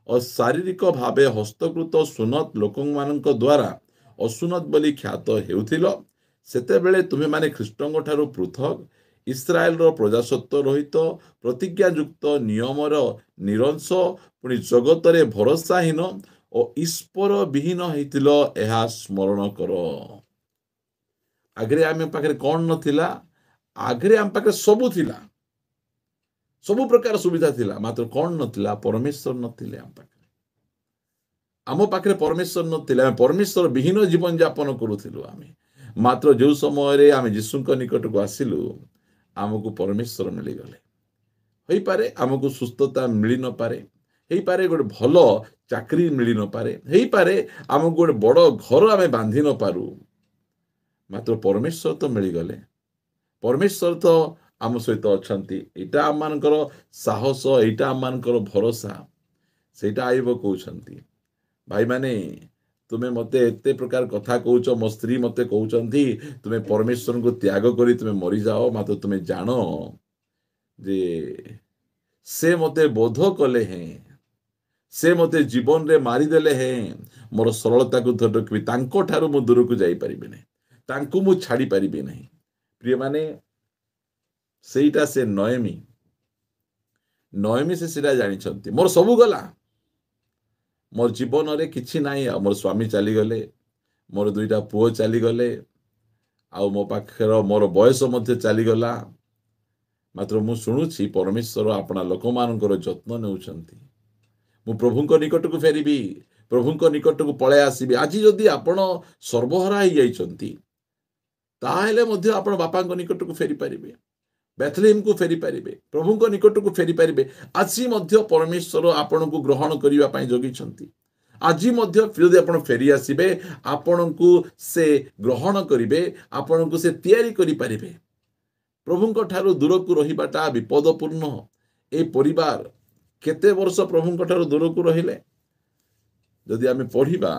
ଓ ଶାରୀରିକ ଭାବେ ହସ୍ତକୃତ ସୁନତ ଲୋକମାନଙ୍କ ଦ୍ୱାରା ଅସୁନତ ବୋଲି ଖ୍ୟାତ ହେଉଥିଲ, ସେତେବେଳେ ତୁମ୍ଭେମାନେ ଖ୍ରୀଷ୍ଟଙ୍କ ଠାରୁ ପୃଥକ, ଇସ୍ରାଏଲର ପ୍ରଜାସତ୍ୱ ରହିତ, ପ୍ରତିଜ୍ଞାଯୁକ୍ତ ନିୟମର ନିରଂଶ, ପୁଣି ଜଗତରେ ଭରସାହୀନ ଓ ଈଶ୍ୱର ବିହୀନ ହେଇଥିଲ ଏହା ସ୍ମରଣ କର। ଆଗରେ ଆମ ପାଖରେ କଣ ନଥିଲା? ଆଗରେ ଆମ ପାଖରେ ସବୁ ଥିଲା, ସବୁ ପ୍ରକାର ସୁବିଧା ଥିଲା, ମାତ୍ର କଣ ନଥିଲା? ପରମେଶ୍ୱର ନଥିଲେ ଆମ ପାଖରେ। ଆମ ପାଖରେ ପରମେଶ୍ୱର ନଥିଲେ, ଆମେ ପରମେଶ୍ୱର ବିହୀନ ଜୀବନ ଯାପନ କରୁଥିଲୁ। ଆମେ ମାତ୍ର ଯେଉଁ ସମୟରେ ଆମେ ଯୀଶୁଙ୍କ ନିକଟକୁ ଆସିଲୁ, ଆମକୁ ପରମେଶ୍ୱର ମିଳିଗଲେ। ହେଇପାରେ ଆମକୁ ସୁସ୍ଥତା ମିଳି ନପାରେ, ହେଇପାରେ ଗୋଟେ ଭଲ ଚାକିରି ମିଳି ନପାରେ, ହେଇପାରେ ଆମକୁ ଗୋଟେ ବଡ଼ ଘର ଆମେ ବାନ୍ଧି ନପାରୁ, ମାତ୍ର ପରମେଶ୍ୱର ତ ମିଳିଗଲେ। ପରମେଶ୍ୱର ତ ଆମ ସହିତ ଅଛନ୍ତି। ଏଇଟା ଆମମାନଙ୍କର ସାହସ, ଏଇଟା ଆମମାନଙ୍କର ଭରସା। ସେଇଟା ଆଇବ କହୁଛନ୍ତି, ଭାଇମାନେ ତୁମେ ମୋତେ ଏତେ ପ୍ରକାର କଥା କହୁଛ, ମୋ ସ୍ତ୍ରୀ ମୋତେ କହୁଛନ୍ତି ତୁମେ ପରମେଶ୍ୱରଙ୍କୁ ତ୍ୟାଗ କରି ତୁମେ ମରିଯାଅ, ମାତ୍ର ତୁମେ ଜାଣ ଯେ ସେ ମୋତେ ବୋଧ କଲେ ହେଁ, ସେ ମୋତେ ଜୀବନରେ ମାରିଦେଲେ ହେଁ, ମୋର ସରଳତାକୁ ଧରି ରଖିବି, ତାଙ୍କ ଠାରୁ ମୁଁ ଦୂରକୁ ଯାଇପାରିବି ନାହିଁ, ତାଙ୍କୁ ମୁଁ ଛାଡ଼ି ପାରିବି ନାହିଁ। ପ୍ରିୟମାନେ, ସେଇଟା ସେ ନୟମୀ ସେ ସେଇଟା ଜାଣିଛନ୍ତି। ମୋର ସବୁ ଗଲା, ମୋର ଜୀବନରେ କିଛି ନାହିଁ। ଆଉ ମୋର ସ୍ୱାମୀ ଚାଲିଗଲେ, ମୋର 2ଟା ପୁଅ ଚାଲିଗଲେ, ଆଉ ମୋ ପାଖରେ ମୋର ବୟସ ମଧ୍ୟ ଚାଲିଗଲା, ମାତ୍ର ମୁଁ ଶୁଣୁଛି ପରମେଶ୍ୱର ଆପଣା ଲୋକମାନଙ୍କର ଯତ୍ନ ନେଉଛନ୍ତି। ମୁଁ ପ୍ରଭୁଙ୍କ ନିକଟକୁ ଫେରିବି, ପ୍ରଭୁଙ୍କ ନିକଟକୁ ପଳାଇ ଆସିବି। ଆଜି ଯଦି ଆପଣ ସର୍ବହରା ହେଇଯାଇଛନ୍ତି, ତାହେଲେ ମଧ୍ୟ ଆପଣ ବାପାଙ୍କ ନିକଟକୁ ଫେରିପାରିବେ, ବେଥଲେହେମକୁ ଫେରିପାରିବେ, ପ୍ରଭୁଙ୍କ ନିକଟକୁ ଫେରିପାରିବେ। ଆଜି ମଧ୍ୟ ପରମେଶ୍ୱର ଆପଣଙ୍କୁ ଗ୍ରହଣ କରିବା ପାଇଁ ଜଗିଛନ୍ତି। ଆଜି ମଧ୍ୟ ଯଦି ଆପଣ ଫେରି ଆସିବେ, ଆପଣଙ୍କୁ ସେ ଗ୍ରହଣ କରିବେ, ଆପଣଙ୍କୁ ସେ ତିଆରି କରିପାରିବେ। ପ୍ରଭୁଙ୍କ ଠାରୁ ଦୂରକୁ ରହିବାଟା ବିପଦପୂର୍ଣ୍ଣ। ଏ ପରିବାର କେତେ ବର୍ଷ ପ୍ରଭୁଙ୍କ ଠାରୁ ଦୂରକୁ ରହିଲେ? ଯଦି ଆମେ ପଢିବା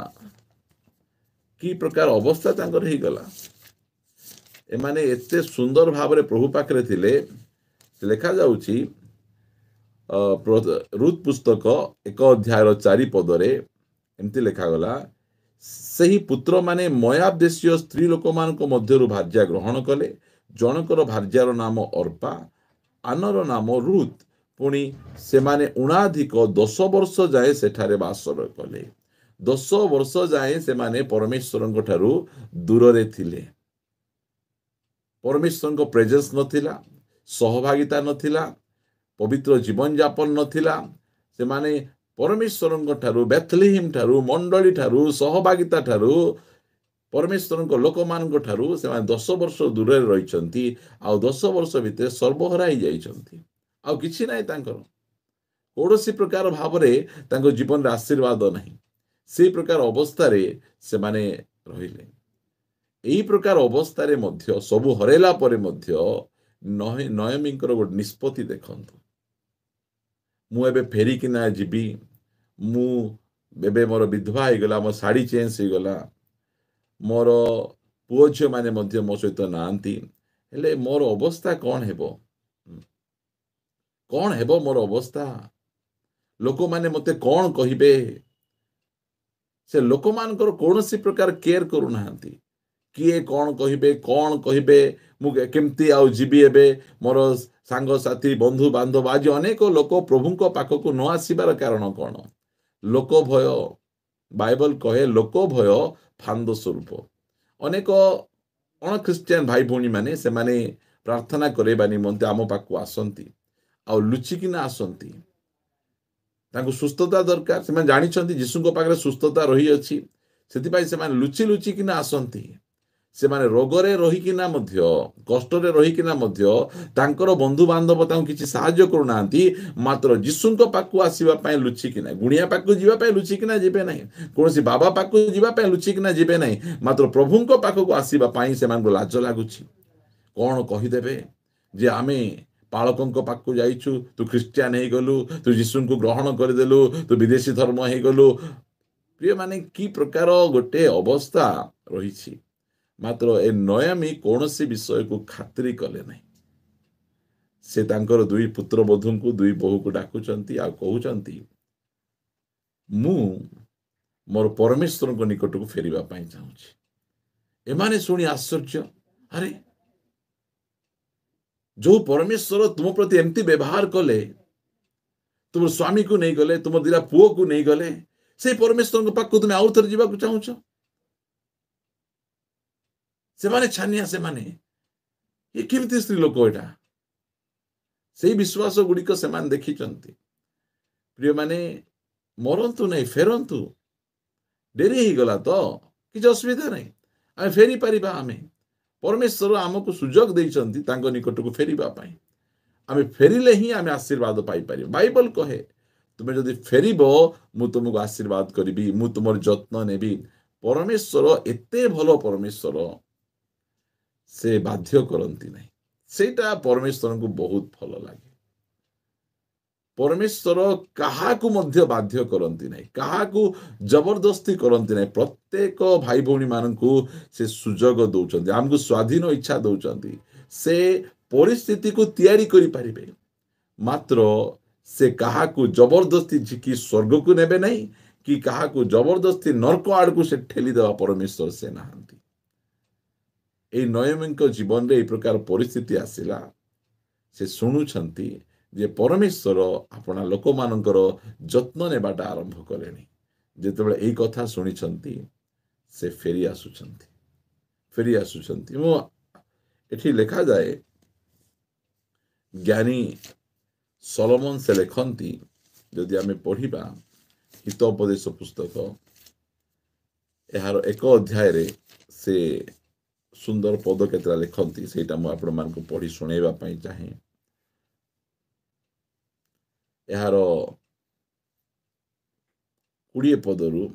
କି ପ୍ରକାର ଅବସ୍ଥା ତାଙ୍କର ହେଇଗଲା। ଏମାନେ ଏତେ ସୁନ୍ଦର ଭାବରେ ପ୍ରଭୁ ପାଖରେ ଥିଲେ। ଲେଖାଯାଉଛି ରୁତ୍ ପୁସ୍ତକ 1 ଅଧ୍ୟାୟର 4 ପଦରେ ଏମିତି ଲେଖାଗଲା, ସେହି ପୁତ୍ରମାନେ ମୋଆବ ଦେଶୀୟ ସ୍ତ୍ରୀ ଲୋକମାନଙ୍କ ମଧ୍ୟରୁ ଭାର୍ଯ୍ୟା ଗ୍ରହଣ କଲେ। ଜଣଙ୍କର ଭାର୍ଯ୍ୟାର ନାମ ଅର୍ପା, ଆନର ନାମ ରୁତ୍। ପୁଣି ସେମାନେ ଉଣାଧିକ 10 ବର୍ଷ ଯାଏ ସେଠାରେ ବାସ କଲେ। 10 ବର୍ଷ ଯାଏ ସେମାନେ ପରମେଶ୍ୱରଙ୍କ ଠାରୁ ଦୂରରେ ଥିଲେ। ପରମେଶ୍ୱରଙ୍କ ପ୍ରେଜେନ୍ସ ନଥିଲା, ସହଭାଗିତା ନଥିଲା, ପବିତ୍ର ଜୀବନ ଯାପନ ନଥିଲା। ସେମାନେ ପରମେଶ୍ୱରଙ୍କ ଠାରୁ, ବେଥଲେହେମ ଠାରୁ, ମଣ୍ଡଳୀ ଠାରୁ, ସହଭାଗିତା ଠାରୁ, ପରମେଶ୍ୱରଙ୍କ ଲୋକମାନଙ୍କ ଠାରୁ ସେମାନେ 10 ବର୍ଷ ଦୂରରେ ରହିଛନ୍ତି। ଆଉ 10 ବର୍ଷ ଭିତରେ ସର୍ବହରା ହେଇଯାଇଛନ୍ତି। ଆଉ କିଛି ନାହିଁ ତାଙ୍କର, କୌଣସି ପ୍ରକାର ଭାବରେ ତାଙ୍କ ଜୀବନରେ ଆଶୀର୍ବାଦ ନାହିଁ। ସେଇ ପ୍ରକାର ଅବସ୍ଥାରେ ସେମାନେ ରହିଲେ। ଏହି ପ୍ରକାର ଅବସ୍ଥାରେ ମଧ୍ୟ, ସବୁ ହରାଇଲା ପରେ ମଧ୍ୟ ନୟମୀଙ୍କର ଗୋଟେ ନିଷ୍ପତ୍ତି ଦେଖନ୍ତୁ। ମୁଁ ଏବେ ଫେରିକିନା ଯିବି, ମୁଁ ଏବେ ମୋର ବିଧବା ହେଇଗଲା, ମୋ ଶାଢ଼ୀ ଚେଞ୍ଜ ହେଇଗଲା, ମୋର ପୁଅ ଝିଅମାନେ ମଧ୍ୟ ମୋ ସହିତ ନାହାନ୍ତି, ହେଲେ ମୋର ଅବସ୍ଥା କ'ଣ ହେବ? କ'ଣ ହେବ ମୋର ଅବସ୍ଥା? ଲୋକମାନେ ମୋତେ କ'ଣ କହିବେ? ସେ ଲୋକମାନଙ୍କର କୌଣସି ପ୍ରକାର କେୟାର କରୁନାହାନ୍ତି। କିଏ କ'ଣ କହିବେ, ମୁଁ କେମିତି ଆଉ ଯିବି ଏବେ? ମୋର ସାଙ୍ଗସାଥି, ବନ୍ଧୁ ବାନ୍ଧବ, ଆଜି ଅନେକ ଲୋକ ପ୍ରଭୁଙ୍କ ପାଖକୁ ନ ଆସିବାର କାରଣ କ'ଣ? ଲୋକ ଭୟ। ବାଇବଲ କହେ ଲୋକ ଭୟ ଫାନ୍ଦ ସ୍ୱରୂପ। ଅନେକ ଅଣଖ୍ରୀଷ୍ଟିଆନ ଭାଇ ଭଉଣୀ ମାନେ ସେମାନେ ପ୍ରାର୍ଥନା କରିବା ନିମନ୍ତେ ଆମ ପାଖକୁ ଆସନ୍ତି, ଆଉ ଲୁଚିକିନା ଆସନ୍ତି। ତାଙ୍କୁ ସୁସ୍ଥତା ଦରକାର, ସେମାନେ ଜାଣିଛନ୍ତି ଯୀଶୁଙ୍କ ପାଖରେ ସୁସ୍ଥତା ରହିଅଛି, ସେଥିପାଇଁ ସେମାନେ ଲୁଚିକିନା ଆସନ୍ତି। ସେମାନେ ରୋଗରେ ରହିକିନା ମଧ୍ୟ, କଷ୍ଟରେ ରହିକିନା ମଧ୍ୟ ତାଙ୍କର ବନ୍ଧୁବାନ୍ଧବ ତାଙ୍କୁ କିଛି ସାହାଯ୍ୟ କରୁନାହାନ୍ତି, ମାତ୍ର ଯୀଶୁଙ୍କ ପାଖକୁ ଆସିବା ପାଇଁ ଲୁଚିକିନା, ଗୁଣିଆ ପାଖକୁ ଯିବା ପାଇଁ ଲୁଚିକିନା ଯିବେ ନାହିଁ, କୌଣସି ବାବା ପାଖକୁ ଯିବା ପାଇଁ ଲୁଚିକିନା ଯିବେ ନାହିଁ, ମାତ୍ର ପ୍ରଭୁଙ୍କ ପାଖକୁ ଆସିବା ପାଇଁ ସେମାନଙ୍କୁ ଲାଜ ଲାଗୁଛି। କ'ଣ କହିଦେବେ ଯେ ଆମେ ପାଳକଙ୍କ ପାଖକୁ ଯାଇଛୁ, ତୁ ଖ୍ରୀଷ୍ଟିଆନ ହେଇଗଲୁ, ତୁ ଯୀଶୁଙ୍କୁ ଗ୍ରହଣ କରିଦେଲୁ, ତୁ ବିଦେଶୀ ଧର୍ମ ହେଇଗଲୁ। ପ୍ରିୟମାନେ, କି ପ୍ରକାର ଗୋଟେ ଅବସ୍ଥା ରହିଛି। ମାତ୍ର ଏ ନୟମୀ କୌଣସି ବିଷୟକୁ ଖାତିର କଲେ ନାହିଁ। ସେ ତାଙ୍କର 2 ପୁତ୍ରବଧୂଙ୍କୁ, 2 ବୋହୂକୁ ଡାକୁଛନ୍ତି ଆଉ କହୁଛନ୍ତି, ମୁଁ ମୋର ପରମେଶ୍ୱରଙ୍କ ନିକଟକୁ ଫେରିବା ପାଇଁ ଚାହୁଁଛି। ଏମାନେ ଶୁଣି ଆଶ୍ଚର୍ଯ୍ୟ, ଆରେ ଯୋଉ ପରମେଶ୍ୱର ତୁମ ପ୍ରତି ଏମିତି ବ୍ୟବହାର କଲେ, ତୁମ ସ୍ୱାମୀକୁ ନେଇଗଲେ, ତୁମ 2ଟା ପୁଅକୁ ନେଇଗଲେ, से परमेश्वर पाखु तुम आउ थे जावाक चाहूच से छानिया से माने ये केमती स्त्री लोक एटा से विश्वास गुड़िक से देखी प्रिय माने मरतु नहीं फेरतु डेरी ही गला तो किसी असुविधा नहीं आम फेरी पारिबा आमे परमेश्वर आमको सुजोग देइचंती तांको निकट को फेरिबा पाई आमे फेरिले ही आमे आशीर्वाद पाई पारि बाइबल कहे तुमे जदि फेरिबो मु तुमको आशीर्वाद करिबी मु तुमर जत्न नेबी परमेश्वर एते भलो परमेश्वर से बाध्य करंती नहीं सेटा परमेश्वर को बहुत भल लगे परमेश्वर काहाकू मध्य बाध्य करंती नहीं काहाकू जबरदस्ती करंती नहीं प्रत्येक भाई भौणी मानकू से सुजोग दौरान आमको स्वाधीन इच्छा दौरान से परिस्थिति को तैयारी करि परिबे मात्र से काहाकू जबरदस्ती झिकी स्वर्ग को नेबे नहीं कि काहाकू जबरदस्ती नरक आड़ को से ठेली देवा परमेश्वर से नहांती ए नयमी जीवन रे प्रकार परिस्थिति आसिला से शुणुछंती जे परमेश्वर अपना लोक मानकर जत्न नेबाटा आरंभ कले जिते यही कथा शुणी से फेरी आसुचंती मु एठी लेखा जाए ज्ञानी सलोमन से लेखंती जदि आमे पढ़िबा हितोपदेश पुस्तक यार एक अध्याय रे से सुंदर पद केतरा लिखती से आपण मान पढ़ी शुणेबा पई चाहे यार 20 पदरु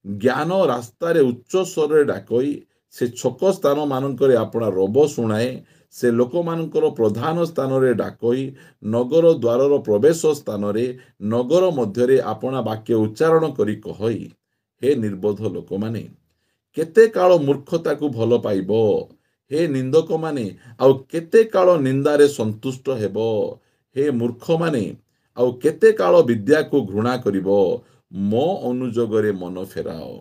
ज्ञान रास्तार उच्च स्वर डाकई से छक स्थान मानक अपना रब शुणाए से लोक मानकर प्रधान स्थान रे डाकई नगर द्वार प्रवेश स्थान रे नगर मध्य अपना वाक्य उच्चारण करी कहई हे निर्बोध लोक माने केते काल मूर्खता को भल पाइब हे निंदक माने आउ केते काल निंदारे संतुष्ट हेबो हे मूर्ख माने आउ केते काल विद्या को घृणा करिबो मो अनुजोगरे मन फेराओ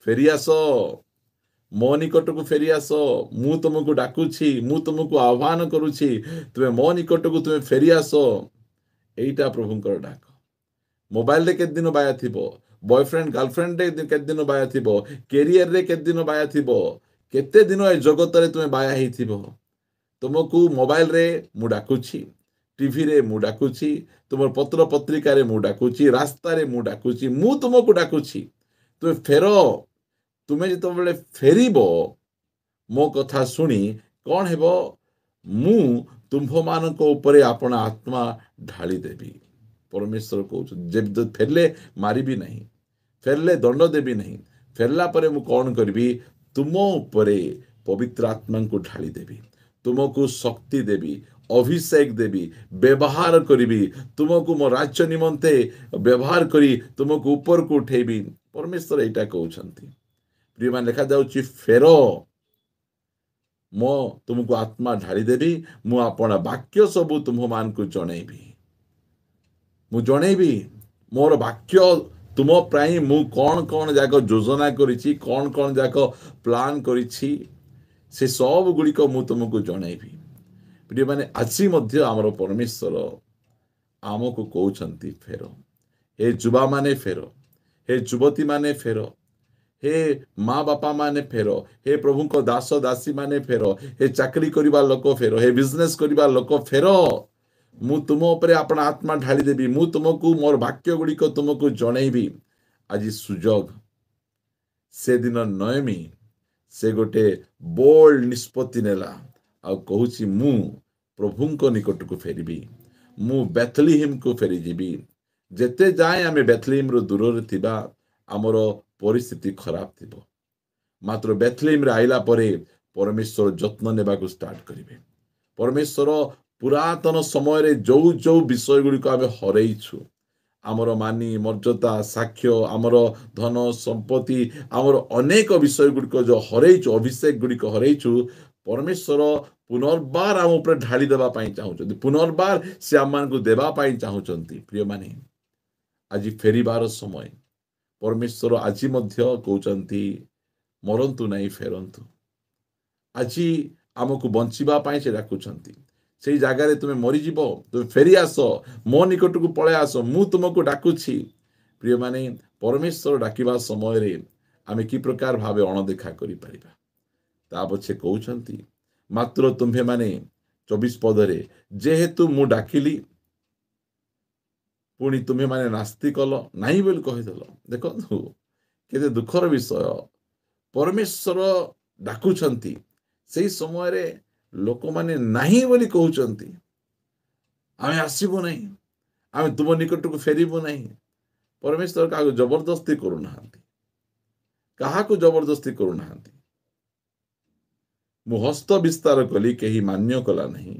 फेरी आस मो निकट को फेरी आस मु तुमको डाकुछि मु तुमको आह्वान करुछि तुमे मो निकट को तुमे फेरी आस एइटा प्रभुंकर डाक मोबाइल रे केते दिन बाया थिबो बॉयफ्रेंड गर्लफ्रेंड रे केते दिन बाया थिबो कैरियर रे केते दिन बाया थिबो केते दिन ए जगत रे तुमे बाया हेइ थिबो तुमको मोबाइल रे मु डाकुछि टीवी रे मु डाकुछि तुम पत्र पत्रिका रे मु डाकुछि रास्ता रे मु डाकुछि मु तुमको डाकुछि तुमे फेरो तुमे जतो बेले फेरिबो मो कथा सुनी कोन हेबो मु तुम्भो मानक ऊपर अपना आत्मा ढाली देबी परमेश्वर कहउछ जे फेरले मारिबी नहीं फेरले दंड देबी नहीं फेरला परे मु कोन करबी तुमो ऊपर पवित्र आत्मा को ढाली देबी तुमको शक्ति देबी अभिषेक देवी व्यवहार करी तुमको मो राज्य निमंते व्यवहार करी तुमको ऊपर को उठेबी परमेश्वर एटा कहउछंती प्रिय मान लिखा जाउची फेरो मो तुमको आत्मा ढाली देवी मु अपना वाक्य सब तुम मान को जणेबी मु जणेबी मोर वाक्य तुम प्राय मु कौन कौन जाक योजना करिछि कौन कौन जाक प्लान करिछि से सब गुड़िक मु तुमको जणेबी प्रिय माने आसी मध्य आमर परमेश्वर आमको कहउछंती फेरो हे जुबा माने फेरो हे युवती माने फेरो हे माँ बापा माने फेरो हे प्रभु को दास दासी माने फेरो हे चाकरी करिबा लोक फेरो हे बिजनेस करिबा लोक फेरो मु तुम ऊपर अपना आत्मा ढाली देबी मु तुमको मोर वाक्य गुड़िक तुमको जणेबी आज सुजोग से दिन नयमी से गोटे बोल्ड निष्पत्ति नेला आ कहूची मु प्रभुंको निकट को फेरिबी मु बेथलीहिम को फेरी जीबी जेते जाए आमे बेथलीहिम रो दूर रे थिबा हमर परिस्थिति खराब थिबो मात्र बेथलीहिम रे आइला परे परमेश्वर जत्न नेबा को स्टार्ट करिवे परमेश्वर पुरातन समय रे जो जो विषय गुडी को आमे हरैछु आमर मानी मर्यादा साक्ष्य आमर धन संपत्ति आमर अनेक विषय गुडी को जो हरैछु अभिषेक गुडी को हरैछु परमेश्वर पुनर्बार आम ऊपर ढाली देबा पाई चाहूचंती पुनर्बार से आम मान को देबा पाई चाहूचंती प्रिय माने आज फेरिबार समय परमेश्वर आज मध्य कहउचंती मरंतु नहीं फेरंतु आज आमको बंचिबा पाई से डाकुचंती से जगार तुम मरीज तुम फेरी आस मो निकट को पळे आस मु तुमको डाकुछि प्रिय माने परमेश्वर डाकिबा समय रे आमे कि प्रकार भावे अणदेखा करि परिबा ता पछे कहउछंती मात्र तुम्हे माने 24 पदरे जेहेतु मु डाकिली पुणी तुम्हे माने नास्ती कल नहीं बोली कहिदेल देखो केते दुखर विषय परमेश्वर डाकुछंती सेही समय रे लोक माने नहीं बोली कहउछंती आमे आसीबो नहीं आमे तुम निकट को फेरिबो नहीं परमेश्वर का जबरदस्ती करू नाहंती कहा को जबरदस्ती करू नाहंती मु हस्त विस्तार कली केही मान्य कला नहीं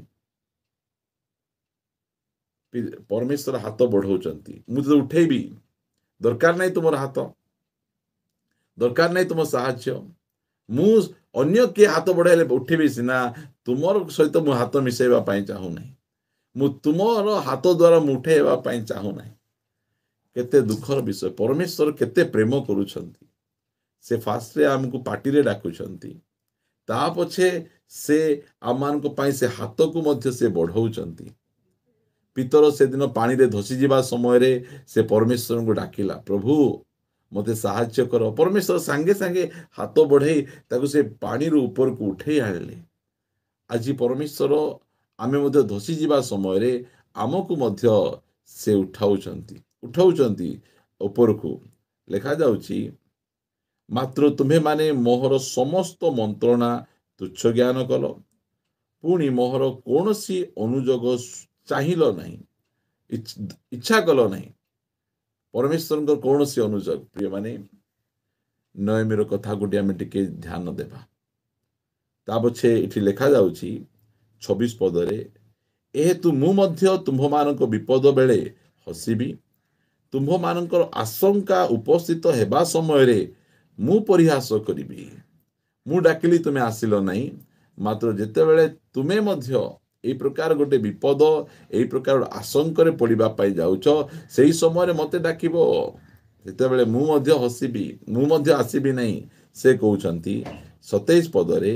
परमेश्वर हाथ बढ़ाउछंती मुझे उठेबी दरकार नहीं तुमर हाथ दरकार नहीं तुम साहाय्य मु अन्य के हाथ बढ़ाइले उठेबी सिना तुमर सहित मु हाथ मिसेबा पई चाहू नहीं मु तुमर हाथ द्वारा मु उठेबा पई चाहू नहीं केते दुखर विषय परमेश्वर केते प्रेम करूछंती से फास्ट रे हमको पार्टी रे डाकुछंती ता पछे से आमान को पई से हाथ को मध्य से बढ़ाउछंती पितर से दिन पानी रे धसी जिबा समय रे से परमेश्वर को डाकिला प्रभु मते साहाय्य कर परमेश्वर संगे संगे हाथ बढ़े ताको से पानी रो ऊपर को उठे आले आज परमेश्वर आमे मध्य धसी जिबा समय रे आमको मध्य से उठाउछंती ऊपर को लिखा जाउची मात्र तुम्हें माने मोहर समस्त मंत्रणा तुच्छ ज्ञान कल पुणी मोहर कौनसी अनुजोग चाहिल नहीं इच्छा कल नहीं परमेश्वर कौन सी अनुजोग प्रिय माने नयमीर कथा गोटे आम टिके ध्यान देवा ता पछे इठी लिखा जाउची 26 पदरे एहेतु मु मध्य तुम्ह मानक विपद बेले हसीबी तुम्ह मानकर आशंका उपस्थित हेबा समय रे मु परिहास करिबी मु डाकिली तुमे आसिलो नहीं मात्र जेते बेले तुमे मध्य ए प्रकार गोटे विपद ए प्रकार आशंकर पड़िबा पाई जाउछ सेही समय रे मते डाकिबो जेते बेले मु मध्य हसीबी मु मध्य आसीबी नहीं से कहउछंती 27 पदरे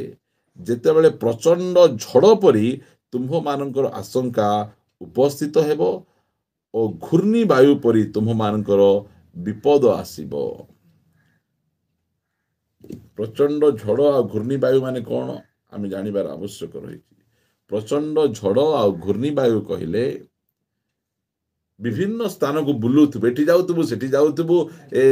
जेते बेले प्रचंड झड़ परी तुम्ह मानकर आशंका उपस्थित हेबो ओ घूर्णी वायु परी तुम्ह मानकर विपद आसीबो प्रचंड झड़ आ घूर्णी वायु माने कौन आम जानिबार आवश्यक रही प्रचंड झड़ आ घूर्णी वायु कहले विभिन्न स्थान को बुलुथबु एठी जाउथबु सेठी जाउथबु ए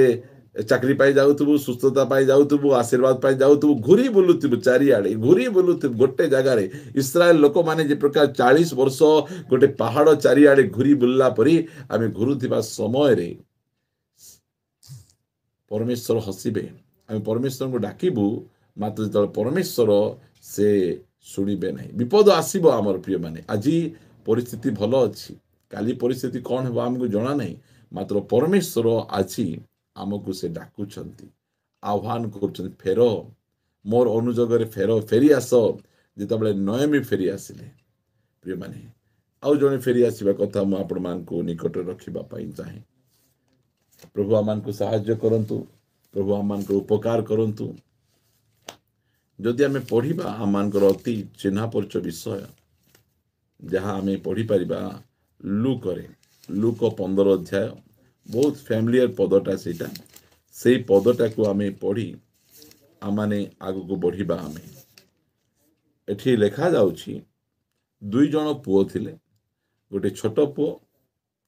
चाकरी पाई जाउथबु सुस्थता पाई जाउथबु आशीर्वाद पाई जाउथबु घुरी बुलुथबु चारिआडे घुरी बुलुथबु गोटे जगह रे इस्राएल लोक माने जे प्रकार 40 वर्ष गोटे पहाड़ चारिआडे घुरी बुलला परी आमे घुरुथिबा समय रे परमेश्वर हसीबे आमे परमेश्वर को डाकिबु मात्र जतल परमेश्वर से सुनिबे नहीं विपद आसीबो आमर प्रिय माने आजी परिस्थिति भलो अछि काली परिस्थिति कौन हेबा हमको जणा नहीं मात्र परमेश्वर आछि आमको से डाकुछंती आह्वान करूछंती फेरो मोर अनुजगरे फेरो फेरी आस जेतबेले नयमी फेरी आसिले प्रिय माने आउ जणे फेरी आसीबा कथा मु आपण मान को निकट रखिबा पई चाहे प्रभु आमान को सहाय्य करंतु प्रभु आमान को उपकार करंतु जदि आमे पढ़िबा आमानकर अति चिन्हा परिचय विषय जहाँ आमे पढ़ी परिबा लूक 15 अध्याय बहुत फैमिलियर पदटा सेटा से पदटा को आमे पढ़ी आमाने आगु को बढ़िबा आमे एठी लेखा जाउछि 2 जण पुओ थिले गोटे छोट पुओ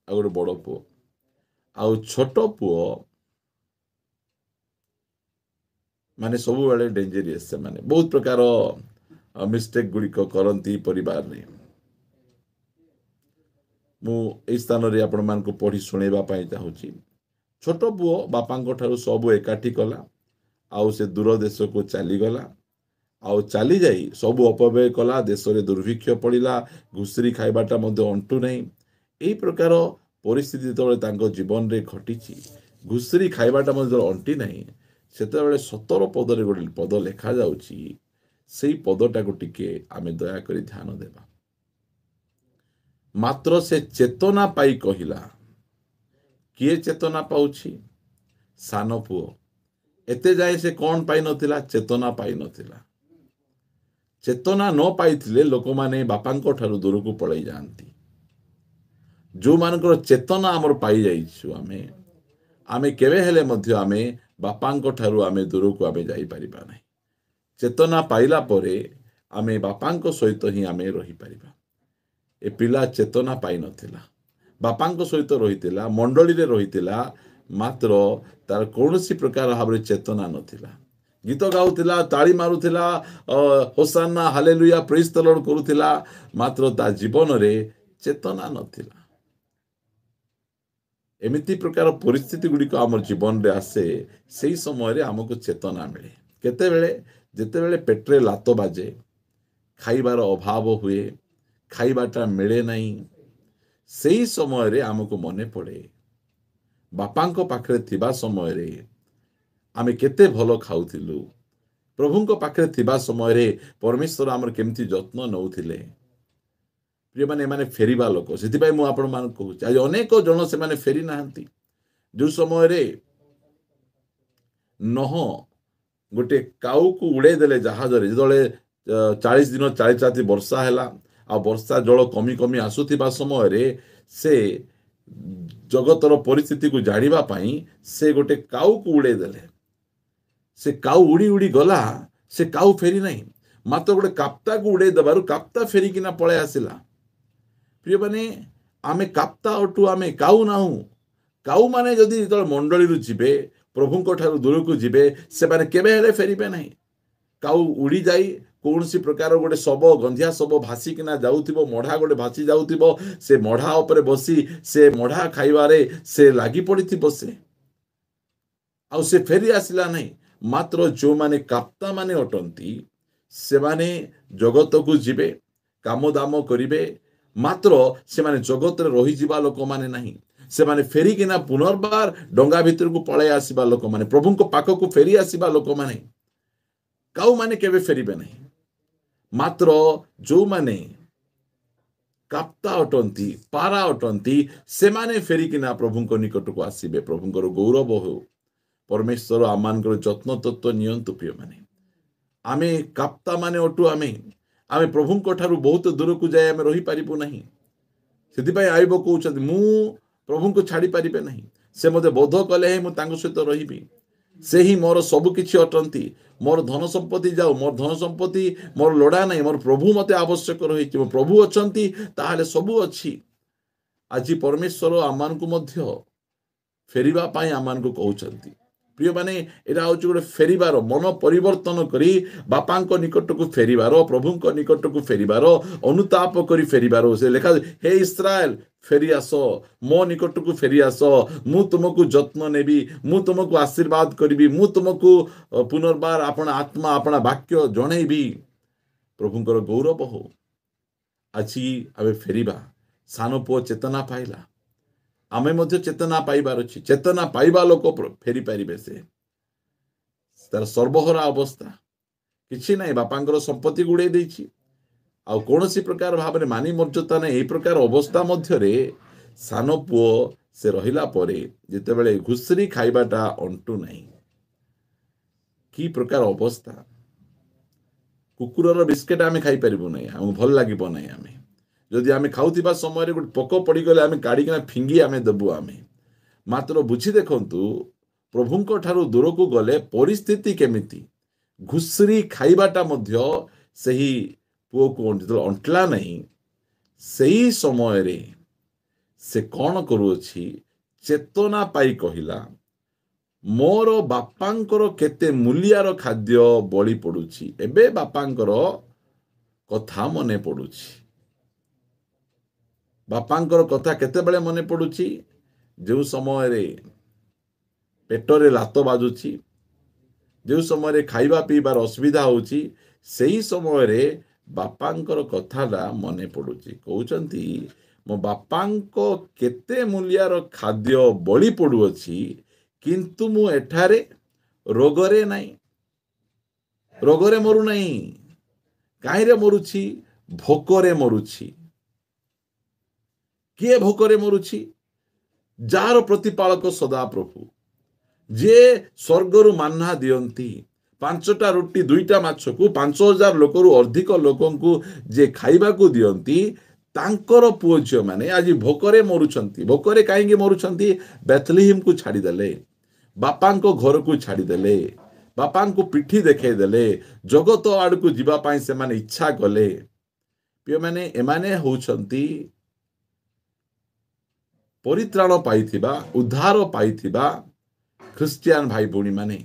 आ गोटे बड़ पुओ आ छोट पुओ माने सब बेले डेंजरियस से माने बहुत प्रकार मिस्टेक गुड़िक करती परिवार रे मु ए स्थान रे आपण मान को पढ़ी सुनेबा पाई चाहूची छोट पुओ बापांको ठारू सब एकाठी कला आउ से दूर देश को चली गला आउ चली जाई सब अपव्यय कला देश रे दुर्भिक्ष पड़िला घुसरी खाइबाटा मध्ये अंटू नहीं एई प्रकार परिस्थिति तळे तांको जीवन रे घटिची घुसरी खाइबाटा मध्ये अंटी नहीं सेते बेले 17 पदरे गोटे पद लेखा जाउची सेई पदटा को टिके आमे दया करी ध्यान देबा मात्र से चेतना पाई कहिला किए चेतना पाउछि सान पुओ एते जाए से कौन पाई नथिला चेतना पाई नथिला चेतना न पाइथिले लोक माने बापांको ठारू दूर को पळै जांती जो मानकर चेतना हमर पाई जाइछु आमे आमे केवे हेले मध्य आमे बापांको ठारू आमे दूरकू आमे जाई परिबा नाही। चेतना पाइला परे आमे बापांको सहित ही आमे रही परिबा। ए पिला चेतना पाई नथिला, बापांको सहित रहितिला, मंडली रे रहितिला, मात्र तार कौनसी प्रकार भाव चेतना नथिला। गीत गाउथिला, ताली मारुथिला, होसाना हालेलुया प्रेज द लॉर्ड करुथिला, मात्र ता जीवन रे चेतना नथिला। एमिति प्रकार परिस्थिति गुड़िक आम जीवन रे आसे, से समय रे आमको चेतना मिले। केते बेले जेते बेले पेट्रे लात बाजे, खाइबार अभाव हुए, खाइबाटा मिले नहीं, से समय रे आमको मने पड़े बापांको पाखरे थिबा समय रे आमे केते भलो खाउथिलु, प्रभुंको पाखरे थिबा समय रे परमेश्वर आमर केमती जत्न नउथिले। प्रिय माने माने फेरिबा लोक, से मु आपण मान कहूँ आज अनेक जन से माने फेरी नाहंती। जो समय रे नह गोटे काऊ को उड़े देले जहाज रे, जदले 40 दिन 40 राति वर्षा हैला, आ वर्षा जल कमी कमी आसुथिबा समय रे से जगतर परिस्थिति को जानिबा पाई से गोटे काऊ को उड़े देले। से काऊ उड़ी उड़ी गला, से काऊ फेरी नहीं, मात्र गोटे काप्ता को उड़े दबारु काप्ता फेरी किना पळे आसिला। प्रिय माने आमे काप्ता अटु, आमे काऊ नाहु। काऊ माने जदि मंडली रु जिबे, प्रभुंको ठारू दूरकू जिबे, से माने केबे हेले फेरिबे नहीं। काऊ उड़ी जाई कौनसी प्रकार गोटे शब, गंधिया शब भासिकिना जाउथिबो, मढ़ा गोटे भासी जाउथिबो, से मढ़ा उपरे बसी से मढ़ा खाइबारे से लागी पड़िथिबो, से फेरी आसिला नहीं। मात्र जो माने काप्ता माने अटंती, से माने जगत को जिबे, काम दाम करिबे, मात्र से माने जगत रे रही जिबा लोक माने नहीं। से माने फेरी किना पुनर्बार डंगा भितर को पळे आसीबा लोक माने, प्रभु को पाख को फेरी आसीबा लोक माने। काऊ माने केबे फेरिबे नहीं, मात्र जो माने काप्ता अटंती, पारा अटंती, से माने फेरी किना प्रभु को निकट को आसीबे। प्रभुंकर गौरव हो, परमेश्वर आमानकर जत्न तत्व नियंतु। प्रिय माने आमे काप्ता माने अटु, आमे प्रभुंको ठारू बहुत दूर को जाए आमे रही पारिबु नहीं। सेतिपय आइबो कहउछथि मु प्रभुंको छाड़ी पारिबे नहीं, से मते बोध कले मु तांको सहित रहिबी। से ही मोर सब किछि अटंती, मोर धन संपत्ति जाऊ, मोर धन संपत्ति मोर लोड़ा नहीं, मोर प्रभु मते आवश्यक रही। मोर प्रभु अछंती ताहाले सबु अछि। आज परमेश्वर आमान को मध्य फेरिबा पाई आमान को कहउछथि। प्रिय माने एरा होची गोटे फेरिबार, मन परिवर्तन करी बापांको निकट को फेरिबार, प्रभुंको निकट को फेरिबार, अनुताप करी फेरिबार। से लेखा हे इस्राएल फेरी आस, मो निकट को फेरी आस, मु तुमको जत्न नेबी, मु तुमको आशीर्वाद करी, मु तुमको पुनर्बार अपना आत्मा अपना वाक्य जणैबी। प्रभुंकर गौरव हो। आज आमे फेरिबा। सान पुओ चेतना पाइला, आमे मध्य चेतना पाइबार अछि। चेतना पाइबा लोक फेरी पारिबे। से तार सर्वहरा अवस्था किछि नाही, बापांकर संपत्ति गुड़े देछि, आ कोनोसी प्रकार भाबरे मानी मर्यादा नै। एई प्रकार अवस्था मध्य रे सान पुओ से रहिला परे जेते बेले घुसरी खाइबाटा अंटु नाही, की प्रकार अवस्था। कुकुरर बिस्केट आमे खाई परिबु नाही, हमको भल लागिबो नाही। आमे जदि आमे खाउथिबा समय रे गोटे पोक पड़ी गले आमे काढिकिना फिंगी आमे देबु। आमे मात्र बुझी देखंतु प्रभुंको ठारू दूर को गले परिस्थिति केमिति। घुसरी खाइबाटा मध्य सही पुओ को अंटला नहीं, सही समय रे से कौन करुअछि, चेतना पाई कहिला मोर बापांकर केते मूल्यार खाद्य बळी पडुछि। एबे बापांकर कथा मने पडुछि। बापांकर कथा केते बेले मने पडुछि, जो समय रे पेटरे लात बाजुछि, जो समय रे खाइबा पीबार असुविधा होछि, सेही समय रे बापांकर कथाटा मने पडुछि। कहउचंती मो बापांको केते मूल्यार खाद्य बळी पडुअछि, किंतु मु एठारे रोगरे नाही, रोगरे मरु नाही। काहीरे मरुछि, भोकरे मरुछि। किए भोकरे मरुछि? जार प्रतिपालक सदा प्रभु, जे स्वर्गरु मान्ना दियंती, 5टा रोटी 2टा माछ को 5000 लोकरु अधिक लोकंकु जे खाइबा को दियंती, ତାଙ୍କର ପୁଅ ଝିଅମାନେ ଆଜି ଭୋକରେ ମରୁଛନ୍ତି। ଭୋକରେ କାହିଁକି ମରୁଛନ୍ତି? ବେଥଲିହିମକୁ ଛାଡ଼ିଦେଲେ, ବାପାଙ୍କ ଘରକୁ ଛାଡ଼ିଦେଲେ, ବାପାଙ୍କୁ ପିଠି ଦେଖେଇଦେଲେ, ଜଗତ ଆଡ଼କୁ ଯିବା ପାଇଁ ସେମାନେ ଇଚ୍ଛା କଲେ। ପ୍ରିୟମାନେ, ଏମାନେ ହେଉଛନ୍ତି ପରିତ୍ରାଣ ପାଇଥିବା, ଉଦ୍ଧାର ପାଇଥିବା ଖ୍ରୀଷ୍ଟିଆନ ଭାଇ ଭଉଣୀମାନେ।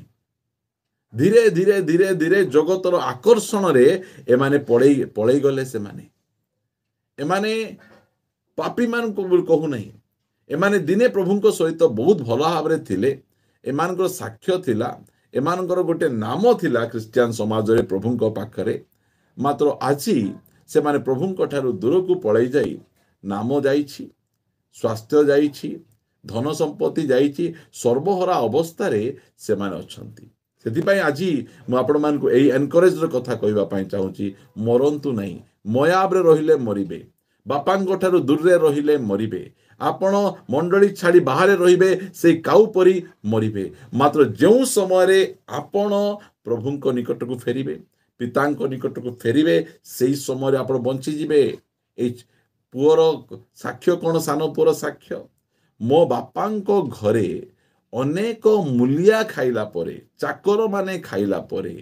ଧୀରେ ଧୀରେ ଧୀରେ ଧୀରେ ଜଗତର ଆକର୍ଷଣରେ ଏମାନେ ପଳେଇ ଗଲେ। ଏମାନେ ପାପୀମାନଙ୍କୁ କହୁନାହିଁ, ଏମାନେ ଦିନେ ପ୍ରଭୁଙ୍କ ସହିତ ବହୁତ ଭଲ ଭାବରେ ଥିଲେ। ଏମାନଙ୍କର ସାକ୍ଷ୍ୟ ଥିଲା, ଏମାନଙ୍କର ଗୋଟେ ନାମ ଥିଲା ଖ୍ରୀଷ୍ଟିଆନ ସମାଜରେ ପ୍ରଭୁଙ୍କ ପାଖରେ। ମାତ୍ର ଆଜି ସେମାନେ ପ୍ରଭୁଙ୍କ ଠାରୁ ଦୂରକୁ ପଳେଇ ଯାଇ ନାମ ଯାଇଛି, ସ୍ୱାସ୍ଥ୍ୟ ଯାଇଛି, ଧନ ସମ୍ପତ୍ତି ଯାଇଛି, ସର୍ବହରା ଅବସ୍ଥାରେ ସେମାନେ ଅଛନ୍ତି। ସେଥିପାଇଁ ଆଜି ମୁଁ ଆପଣମାନଙ୍କୁ ଏଇ ଏନକରେଜର କଥା କହିବା ପାଇଁ ଚାହୁଁଛି, ମରନ୍ତୁ ନାହିଁ। ମୋୟାବରେ ରହିଲେ ମରିବେ, ବାପାଙ୍କ ଠାରୁ ଦୂରରେ ରହିଲେ ମରିବେ। ଆପଣ ମଣ୍ଡଳୀ ଛାଡ଼ି ବାହାରେ ରହିବେ, ସେଇ କାଉ ପରି ମରିବେ। ମାତ୍ର ଯେଉଁ ସମୟରେ ଆପଣ ପ୍ରଭୁଙ୍କ ନିକଟକୁ ଫେରିବେ, ପିତାଙ୍କ ନିକଟକୁ ଫେରିବେ, ସେଇ ସମୟରେ ଆପଣ ବଞ୍ଚିଯିବେ। ଏଇ ପୁଅର ସାକ୍ଷ୍ୟ କ'ଣ? ସାନ ପୁଅର ସାକ୍ଷ୍ୟ, ମୋ ବାପାଙ୍କ ଘରେ ଅନେକ ମୂଲିଆ ଖାଇଲା ପରେ, ଚାକରମାନେ ଖାଇଲା ପରେ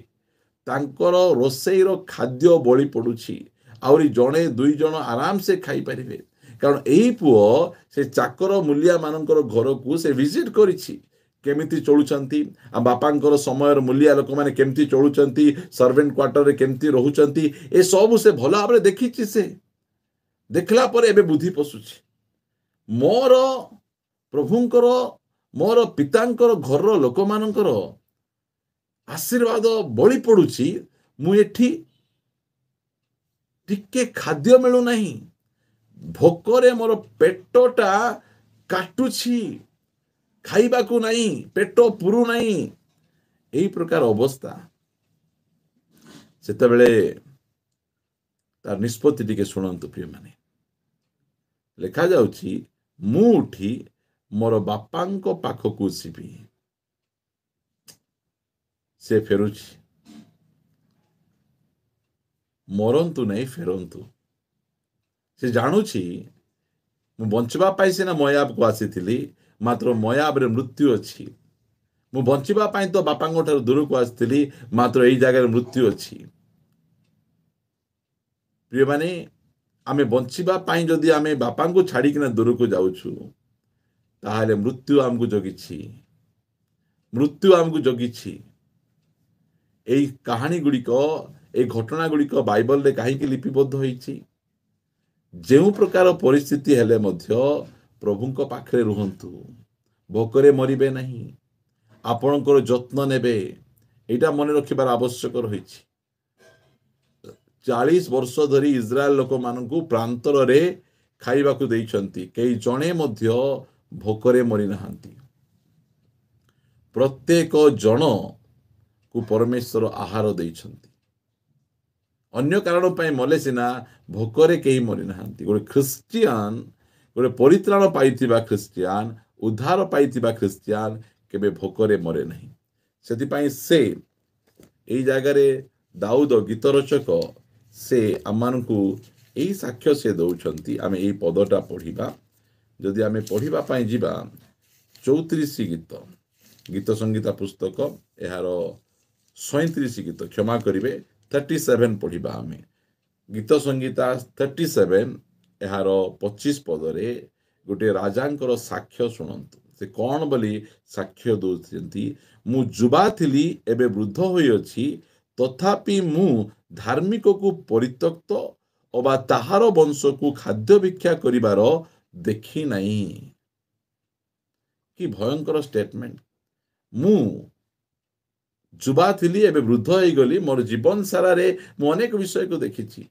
ତାଙ୍କର ରୋଷେଇର ଖାଦ୍ୟ ବଳି ପଡ଼ୁଛି। ଆହୁରି ଜଣେ ଦୁଇ ଜଣ ଆରାମସେ ଖାଇପାରିବେ। କାରଣ ଏଇ ପୁଅ ସେ ଚାକର ମୂଲିଆ ମାନଙ୍କର ଘରକୁ ସେ ଭିଜିଟ୍ କରିଛି, କେମିତି ଚଳୁଛନ୍ତି, ଆଉ ବାପାଙ୍କର ସମୟର ମୂଲିଆ ଲୋକମାନେ କେମିତି ଚଳୁଛନ୍ତି, ସର୍ଭେଣ୍ଟ କ୍ୱାର୍ଟରରେ କେମିତି ରହୁଛନ୍ତି, ଏସବୁ ସେ ଭଲ ଭାବରେ ଦେଖିଛି। ସେ ଦେଖିଲା ପରେ ଏବେ ବୁଦ୍ଧି ପଶୁଛି, ମୋର ପ୍ରଭୁଙ୍କର, ମୋର ପିତାଙ୍କର ଘରର ଲୋକମାନଙ୍କର ଆଶୀର୍ବାଦ ବଳି ପଡ଼ୁଛି, ମୁଁ ଏଠି ଟିକେ ଖାଦ୍ୟ ମିଳୁନାହିଁ, ଭୋକରେ ମୋର ପେଟଟା କାଟୁଛି, ଖାଇବାକୁ ନାହିଁ, ପେଟ ପୁରୁ ନାହିଁ, ଏହି ପ୍ରକାର ଅବସ୍ଥା। ସେତେବେଳେ ତାର ନିଷ୍ପତ୍ତି ଟିକେ ଶୁଣନ୍ତୁ ପ୍ରିୟମାନେ। ଲେଖାଯାଉଛି, ମୁଁ ଉଠି ମୋର ବାପାଙ୍କ ପାଖକୁ ଯିବି। ସେ ଫେରୁଛି, ମରନ୍ତୁ ନାହିଁ, ଫେରନ୍ତୁ। ସେ ଜାଣୁଛି, ମୁଁ ବଞ୍ଚିବା ପାଇଁ ସିନା ମୋୟାବକୁ ଆସିଥିଲି, ମାତ୍ର ମୋୟାବରେ ମୃତ୍ୟୁ ଅଛି। ମୁଁ ବଞ୍ଚିବା ପାଇଁ ତ ବାପାଙ୍କ ଠାରୁ ଦୂରକୁ ଆସିଥିଲି, ମାତ୍ର ଏଇ ଜାଗାରେ ମୃତ୍ୟୁ ଅଛି। ପ୍ରିୟମାନେ, ଆମେ ବଞ୍ଚିବା ପାଇଁ ଯଦି ଆମେ ବାପାଙ୍କୁ ଛାଡ଼ିକିନା ଦୂରକୁ ଯାଉଛୁ, ତାହେଲେ ମୃତ୍ୟୁ ଆମକୁ ଜଗିଛି, ମୃତ୍ୟୁ ଆମକୁ ଜଗିଛି। ଏଇ କାହାଣୀ ଗୁଡ଼ିକ, ଏଇ ଘଟଣା ଗୁଡ଼ିକ ବାଇବଲରେ କାହିଁକି ଲିପିବଦ୍ଧ ହେଇଛି? ଯେଉଁ ପ୍ରକାର ପରିସ୍ଥିତି ହେଲେ ମଧ୍ୟ ପ୍ରଭୁଙ୍କ ପାଖରେ ରୁହନ୍ତୁ, ଭୋକରେ ମରିବେ ନାହିଁ, ଆପଣଙ୍କର ଯତ୍ନ ନେବେ। ଏଇଟା ମନେ ରଖିବାର ଆବଶ୍ୟକ ରହିଛି। 40 ବର୍ଷ ଧରି ଇସ୍ରାଏଲ ଲୋକମାନଙ୍କୁ ପ୍ରାନ୍ତରରେ ଖାଇବାକୁ ଦେଇଛନ୍ତି, କେହି ଜଣେ ମଧ୍ୟ ଭୋକରେ ମରିନାହାନ୍ତି। ପ୍ରତ୍ୟେକ ଜଣକୁ ପରମେଶ୍ୱର ଆହାର ଦେଇଛନ୍ତି। ଅନ୍ୟ କାରଣ ପାଇଁ ମଲେ ସିନା, ଭୋକରେ କେହି ମରିନାହାନ୍ତି। ଗୋଟେ ଖ୍ରୀଷ୍ଟିଆନ, ଗୋଟେ ପରିତ୍ରାଣ ପାଇଥିବା ଖ୍ରୀଷ୍ଟିଆନ, ଉଦ୍ଧାର ପାଇଥିବା ଖ୍ରୀଷ୍ଟିଆନ କେବେ ଭୋକରେ ମରେ ନାହିଁ। ସେଥିପାଇଁ ସେ ଏଇ ଜାଗାରେ ଦାଉଦ ଗୀତ ରଚକ, ସେ ଆମମାନଙ୍କୁ ଏଇ ସାକ୍ଷ୍ୟ ସେ ଦେଉଛନ୍ତି। ଆମେ ଏଇ ପଦଟା ପଢ଼ିବା। ଯଦି ଆମେ ପଢ଼ିବା ପାଇଁ ଯିବା 34 ଗୀତ, ଗୀତ ସଂଗୀତା ପୁସ୍ତକ, ଏହାର 37 ଗୀତ, କ୍ଷମା କରିବେ, 37 ପଢ଼ିବା ଆମେ। ଗୀତ ସଂଗୀତା 37 ଏହାର 25 ପଦରେ ଗୋଟେ ରାଜାଙ୍କର ସାକ୍ଷ୍ୟ ଶୁଣନ୍ତୁ। ସେ କ'ଣ ବୋଲି ସାକ୍ଷ୍ୟ ଦେଉଛନ୍ତି? ମୁଁ ଯୁବା ଥିଲି, ଏବେ ବୃଦ୍ଧ ହୋଇଅଛି, ତଥାପି ମୁଁ ଧାର୍ମିକକୁ ପରିତ୍ୟକ୍ତ ଅବା ତାହାର ବଂଶକୁ ଖାଦ୍ୟ ଭିକ୍ଷା କରିବାର ଦେଖି ନାହିଁ। କି ଭୟଙ୍କର ଷ୍ଟେଟମେଣ୍ଟ! ମୁଁ ଯୁବା ଥିଲି, ଏବେ ବୃଦ୍ଧ ହେଇଗଲି, ମୋର ଜୀବନ ସାରାରେ ମୁଁ ଅନେକ ବିଷୟକୁ ଦେଖିଛି।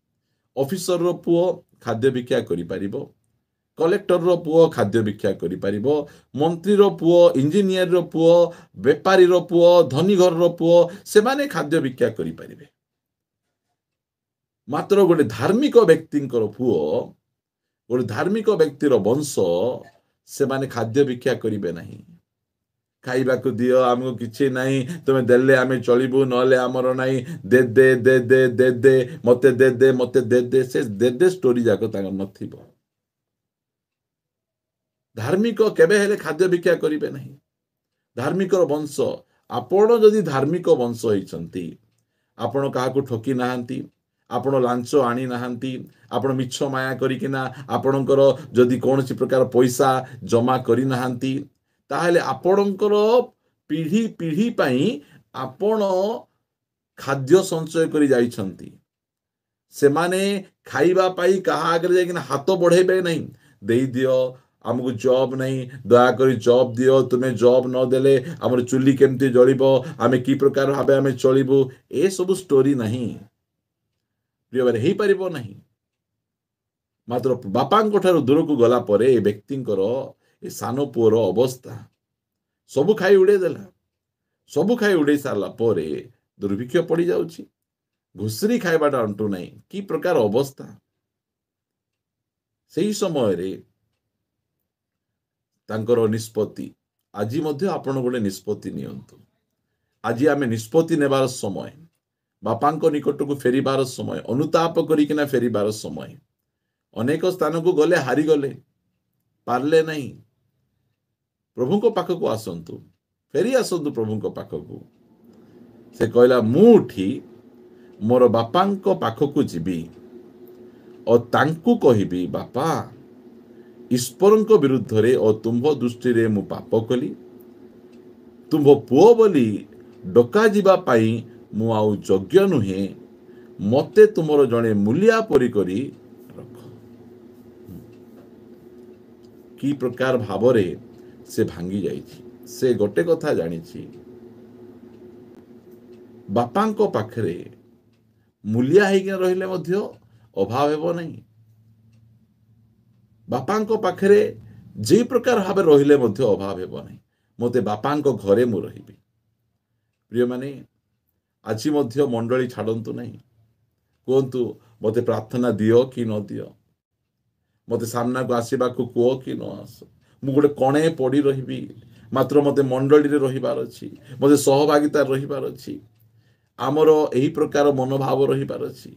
ଅଫିସରର ପୁଅ ଖାଦ୍ୟ ଭିକ୍ଷା କରିପାରିବ, କଲେକ୍ଟରର ପୁଅ ଖାଦ୍ୟ ଭିକ୍ଷା କରିପାରିବ, ମନ୍ତ୍ରୀର ପୁଅ, ଇଞ୍ଜିନିୟରର ପୁଅ, ବେପାରୀର ପୁଅ, ଧନୀ ଘରର ପୁଅ, ସେମାନେ ଖାଦ୍ୟ ଭିକ୍ଷା କରିପାରିବେ। ମାତ୍ର ଗୋଟେ ଧାର୍ମିକ ବ୍ୟକ୍ତିଙ୍କର ପୁଅ, ଗୋଟେ ଧାର୍ମିକ ବ୍ୟକ୍ତିର ବଂଶ, ସେମାନେ ଖାଦ୍ୟ ଭିକ୍ଷା କରିବେ ନାହିଁ। ଖାଇବାକୁ ଦିଅ, ଆମକୁ କିଛି ନାହିଁ, ତୁମେ ଦେଲେ ଆମେ ଚଳିବୁ, ନହେଲେ ଆମର ନାହିଁ, ଦେ ଦେ ଦେ ଦେ ଦେ ଦେ ମତେ ଦେ ଦେ ମତେ ଦେ ଦେ। ସେ ଦେ ଦେ ଷ୍ଟୋରି ଯାକ ତାଙ୍କର ନଥିବ। ଧାର୍ମିକ କେବେ ହେଲେ ଖାଦ୍ୟ ଭିକ୍ଷା କରିବେ ନାହିଁ। ଧାର୍ମିକର ବଂଶ, ଆପଣ ଯଦି ଧାର୍ମିକ ବଂଶ ହେଇଛନ୍ତି, ଆପଣ କାହାକୁ ଠକି ନାହାନ୍ତି, ଆପଣ ଲାଞ୍ଚ ଆଣି ନାହାନ୍ତି, ଆପଣ ମିଛ ମାୟା କରିକିନା ଆପଣଙ୍କର ଯଦି କୌଣସି ପ୍ରକାର ପଇସା ଜମା କରିନାହାନ୍ତି, ତାହେଲେ ଆପଣଙ୍କର ପିଢ଼ି ପିଢ଼ି ପାଇଁ ଆପଣ ଖାଦ୍ୟ ସଞ୍ଚୟ କରି ଯାଇଛନ୍ତି। ସେମାନେ ଖାଇବା ପାଇଁ କାହା ଆଗରେ ଯାଇକିନା ହାତ ବଢେଇବେ ନାହିଁ, ଦେଇଦିଅ, ଆମକୁ ଜବ୍ ନାହିଁ, ଦୟାକରି ଜବ୍ ଦିଅ, ତୁମେ ଜବ୍ ନଦେଲେ ଆମର ଚୁଲି କେମିତି ଜଳିବ, ଆମେ କି ପ୍ରକାର ଭାବେ ଆମେ ଚଳିବୁ, ଏସବୁ ଷ୍ଟୋରି ନାହିଁ। ପ୍ରିୟ ଭାଇ, ହେଇପାରିବ ନାହିଁ। ମାତ୍ର ବାପାଙ୍କ ଠାରୁ ଦୂରକୁ ଗଲା ପରେ ଏ ବ୍ୟକ୍ତିଙ୍କର, ଏ ସାନ ପୁଅର ଅବସ୍ଥା, ସବୁ ଖାଇ ଉଡ଼େଇ ଦେଲା। ସବୁ ଖାଇ ଉଡ଼େଇ ସାରିଲା ପରେ ଦୁର୍ଭିକ୍ଷ ପଡ଼ିଯାଉଛି, ଘୁଷୁରି ଖାଇବାଟା ଅଣ୍ଟୁ ନାହିଁ, କି ପ୍ରକାର ଅବସ୍ଥା। ସେହି ସମୟରେ ତାଙ୍କର ନିଷ୍ପତ୍ତି, ଆଜି ମଧ୍ୟ ଆପଣ ଗୋଟେ ନିଷ୍ପତ୍ତି ନିଅନ୍ତୁ। ଆଜି ଆମେ ନିଷ୍ପତ୍ତି ନେବାର ସମୟ, ବାପାଙ୍କ ନିକଟକୁ ଫେରିବାର ସମୟ, ଅନୁତାପ କରିକିନା ଫେରିବାର ସମୟ। ଅନେକ ସ୍ଥାନକୁ ଗଲେ ହାରିଗଲେ, ପାରିଲେ ନାହିଁ, ପ୍ରଭୁଙ୍କ ପାଖକୁ ଆସନ୍ତୁ, ଫେରି ଆସନ୍ତୁ ପ୍ରଭୁଙ୍କ ପାଖକୁ। ସେ କହିଲା, ମୁଁ ଉଠି ମୋର ବାପାଙ୍କ ପାଖକୁ ଯିବି ଓ ତାଙ୍କୁ କହିବି, ବାପା, ଈଶ୍ୱରଙ୍କ ବିରୁଦ୍ଧରେ ଓ ତୁମ୍ଭ ଦୃଷ୍ଟିରେ ମୁଁ ପାପ କଲି, ତୁମ୍ଭ ପୁଅ ବୋଲି ଡକାଯିବା ପାଇଁ ମୁଁ ଆଉ ଯୋଗ୍ୟ ନୁହେଁ, ମତେ ତୁମର ଜଣେ ମୂଲିଆ ପରି କରି ରଖ। କି ପ୍ରକାର ଭାବରେ ସେ ଭାଙ୍ଗି ଯାଇଛି। ସେ ଗୋଟେ କଥା ଜାଣିଛି, ବାପାଙ୍କ ପାଖରେ ମୂଲିଆ ହେଇକିନା ରହିଲେ ମଧ୍ୟ ଅଭାବ ହେବ ନାହିଁ। ବାପାଙ୍କ ପାଖରେ ଯେ ପ୍ରକାର ଭାବେ ରହିଲେ ମଧ୍ୟ ଅଭାବ ହେବ ନାହିଁ। ମୋତେ ବାପାଙ୍କ ଘରେ ମୁଁ ରହିବି। ପ୍ରିୟମାନେ, ଆଜି ମଧ୍ୟ ମଣ୍ଡଳୀ ଛାଡ଼ନ୍ତୁ ନାହିଁ। କୁହନ୍ତୁ, ମୋତେ ପ୍ରାର୍ଥନା ଦିଅ କି ନ ଦିଅ, ମୋତେ ସାମ୍ନାକୁ ଆସିବାକୁ କୁହ କି ନ ଆସ, ମୁଁ ଗୋଟେ କଣେ ପଡ଼ି ରହିବି, ମାତ୍ର ମୋତେ ମଣ୍ଡଳୀରେ ରହିବାର ଅଛି, ମୋତେ ସହଭାଗିତାରେ ରହିବାର ଅଛି। ଆମର ଏହି ପ୍ରକାର ମନୋଭାବ ରହିବାର ଅଛି।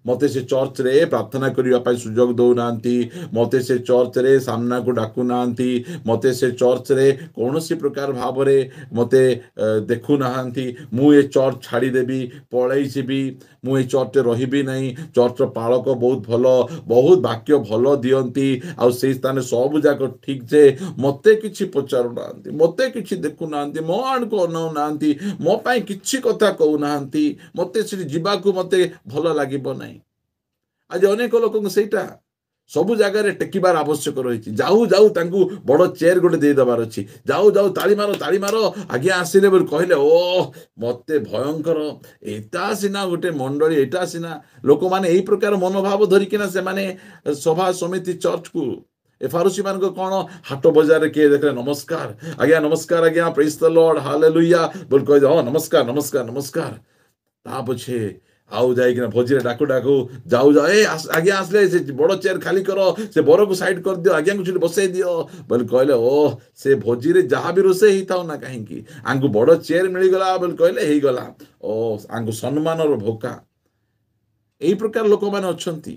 ମୋତେ ସେ ଚର୍ଚ୍ଚରେ ପ୍ରାର୍ଥନା କରିବା ପାଇଁ ସୁଯୋଗ ଦେଉନାହାନ୍ତି, ମୋତେ ସେ ଚର୍ଚ୍ଚରେ ସାମ୍ନାକୁ ଡାକୁନାହାନ୍ତି, ମୋତେ ସେ ଚର୍ଚ୍ଚରେ କୌଣସି ପ୍ରକାର ଭାବରେ ମୋତେ ଦେଖୁନାହାନ୍ତି। ମୁଁ ଏ ଚର୍ଚ୍ଚ ଛାଡ଼ିଦେବି, ପଳେଇ ଯିବି, ମୁଁ ଏ ଚର୍ଚ୍ଚରେ ରହିବି ନାହିଁ। ଚର୍ଚ୍ଚର ପାଳକ ବହୁତ ଭଲ, ବହୁତ ବାକ୍ୟ ଭଲ ଦିଅନ୍ତି, ଆଉ ସେଇ ସ୍ଥାନରେ ସବୁ ଯାକ ଠିକ୍, ଯେ ମୋତେ କିଛି ପଚାରୁନାହାନ୍ତି, ମୋତେ କିଛି ଦେଖୁନାହାନ୍ତି, ମୋ ଆଡ଼କୁ ଅନାଉନାହାନ୍ତି, ମୋ ପାଇଁ କିଛି କଥା କହୁନାହାନ୍ତି, ମୋତେ ସେଠି ଯିବାକୁ ମୋତେ ଭଲ ଲାଗିବ ନାହିଁ। ଆଜି ଅନେକ ଲୋକଙ୍କୁ ସେଇଟା ସବୁ ଜାଗାରେ ଟେକିବାର ଆବଶ୍ୟକ ରହିଛି। ଯାଉ ଯାଉ ତାଙ୍କୁ ବଡ଼ ଚେୟାର ଗୋଟେ ଦେଇଦେବାର ଅଛି, ଯାଉ ଯାଉ ତାଳି ମାର ତାଳି ମାର, ଆଜ୍ଞା ଆସିଲେ ବୋଲି କହିଲେ, ଓ ମୋତେ ଭୟଙ୍କର, ଏଇଟା ସିନା ଗୋଟେ ମଣ୍ଡଳୀ, ଏଇଟା ସିନା ଲୋକମାନେ ଏହି ପ୍ରକାର ମନୋଭାବ ଧରିକିନା ସେମାନେ ସଭା ସମିତି ଚର୍ଚ୍ଚକୁ, ଏ ଫାରୁସି ମାନଙ୍କ କ'ଣ ହାଟ ବଜାରରେ କିଏ ଦେଖିଲେ ନମସ୍କାର ଆଜ୍ଞା, ନମସ୍କାର ଆଜ୍ଞା, ପ୍ରେଜ୍ ଦ ଲର୍ଡ, ହାଲେଲୁୟା ବୋଲି କହିଲେ, ହଁ ନମସ୍କାର ନମସ୍କାର ନମସ୍କାର। ତା ପଛେ ଆଉ ଯାଇକିନା ଭୋଜିରେ ଡାକୁ ଡାକୁ ଯାଉ ଯାଉ, ଏ ଆଜ୍ଞା ଆସିଲେ, ସେ ବଡ଼ ଚେୟାର ଖାଲି କର, ସେ ବରକୁ ସାଇଡ୍ କରିଦିଅ, ଆଜ୍ଞାଙ୍କୁ ସେଠି ବସେଇ ଦିଅ ବୋଲି କହିଲେ, ଓ ସେ ଭୋଜିରେ ଯାହା ବି ରୋଷେଇ ହେଇଥାଉ ନା କାହିଁକି, ଆଙ୍କୁ ବଡ଼ ଚେୟାର ମିଳିଗଲା ବୋଲି କହିଲେ ହେଇଗଲା, ଓ ଆଙ୍କୁ ସମ୍ମାନର ଭୋକା। ଏଇ ପ୍ରକାର ଲୋକମାନେ ଅଛନ୍ତି।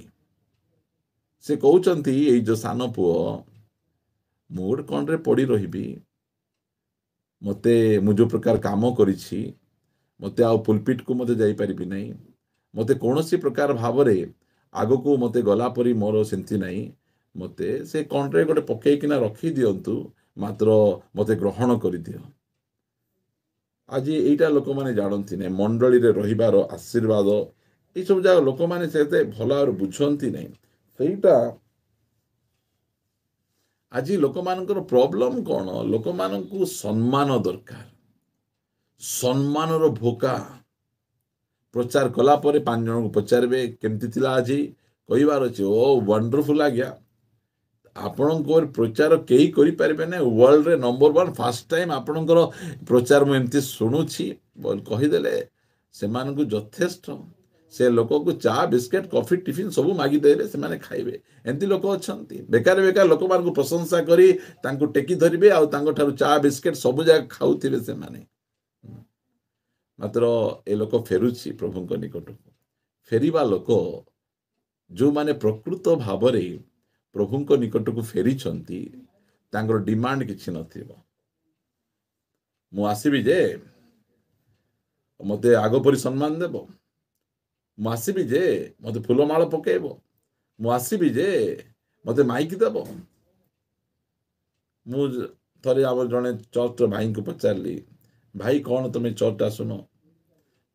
ସେ କହୁଛନ୍ତି, ଏଇ ଯୋଉ ସାନ ପୁଅ, ମୁଁ ଗୋଟେ କଣରେ ପଡ଼ି ରହିବି, ମୁଁ ଯୋଉ ପ୍ରକାର କାମ କରିଛି, ମୋତେ ଆଉ ପୁଲପିଟକୁ ମୋତେ ଯାଇପାରିବି ନାହିଁ, ମୋତେ କୌଣସି ପ୍ରକାର ଭାବରେ ଆଗକୁ ମୋତେ ଗଲା ପରି ମୋର ସେମିତି ନାହିଁ, ମୋତେ ସେ କଣରେ ଗୋଟେ ପକେଇକିନା ରଖିଦିଅନ୍ତୁ, ମାତ୍ର ମୋତେ ଗ୍ରହଣ କରିଦିଅ। ଆଜି ଏଇଟା ଲୋକମାନେ ଜାଣନ୍ତି ନାହିଁ, ମଣ୍ଡଳୀରେ ରହିବାର ଆଶୀର୍ବାଦ, ଏଇସବୁ ଯାକ ଲୋକମାନେ ସେତେ ଭଲ ଭାବରେ ବୁଝନ୍ତି ନାହିଁ। ସେଇଟା ଆଜି ଲୋକମାନଙ୍କର ପ୍ରୋବ୍ଲେମ କ'ଣ, ଲୋକମାନଙ୍କୁ ସମ୍ମାନ ଦରକାର, ସମ୍ମାନର ଭୋକା। ପ୍ରଚାର କଲା ପରେ 5 ଜଣଙ୍କୁ ପଚାରିବେ, କେମିତି ଥିଲା ଆଜି, କହିବାର ଅଛି, ଓ ୱଣ୍ଡରଫୁଲ ଆଜ୍ଞା। ଆପଣଙ୍କ ପ୍ରଚାର କେହି କରିପାରିବେ ନାହିଁ, ୱାର୍ଲଡରେ ନମ୍ବର 1, ଫାର୍ଷ୍ଟ ଟାଇମ୍ ଆପଣଙ୍କର ପ୍ରଚାର ମୁଁ ଏମିତି ଶୁଣୁଛି କହିଦେଲେ ସେମାନଙ୍କୁ ଯଥେଷ୍ଟ। से लोक को चा बिस्केट कॉफी टिफिन सब मागिदेवे से खाइबे एमती लोक अच्छा बेकार बेकार लोक मान प्रशंसा करी तांको टेकी धरिबे आ तांको ठारू चा बिस्केट सब जगह खाउथिबे से मात्र ए लोक फेरुची प्रभु निकट को फेरिबा लोक जो माने प्रकृत भाव प्रभु निकट को फेरी तांकर डिमांड किछि नथिबो मु आसीबी जे मते आगो परि सम्मान देबो मु आसीबी जे मते फूलमाଳ पकेइबो मु आसीबी जे मते माइक देबो मु थरे आवर जने चर्च भाई को पचारली भाई कौन तुम चर्च आसुन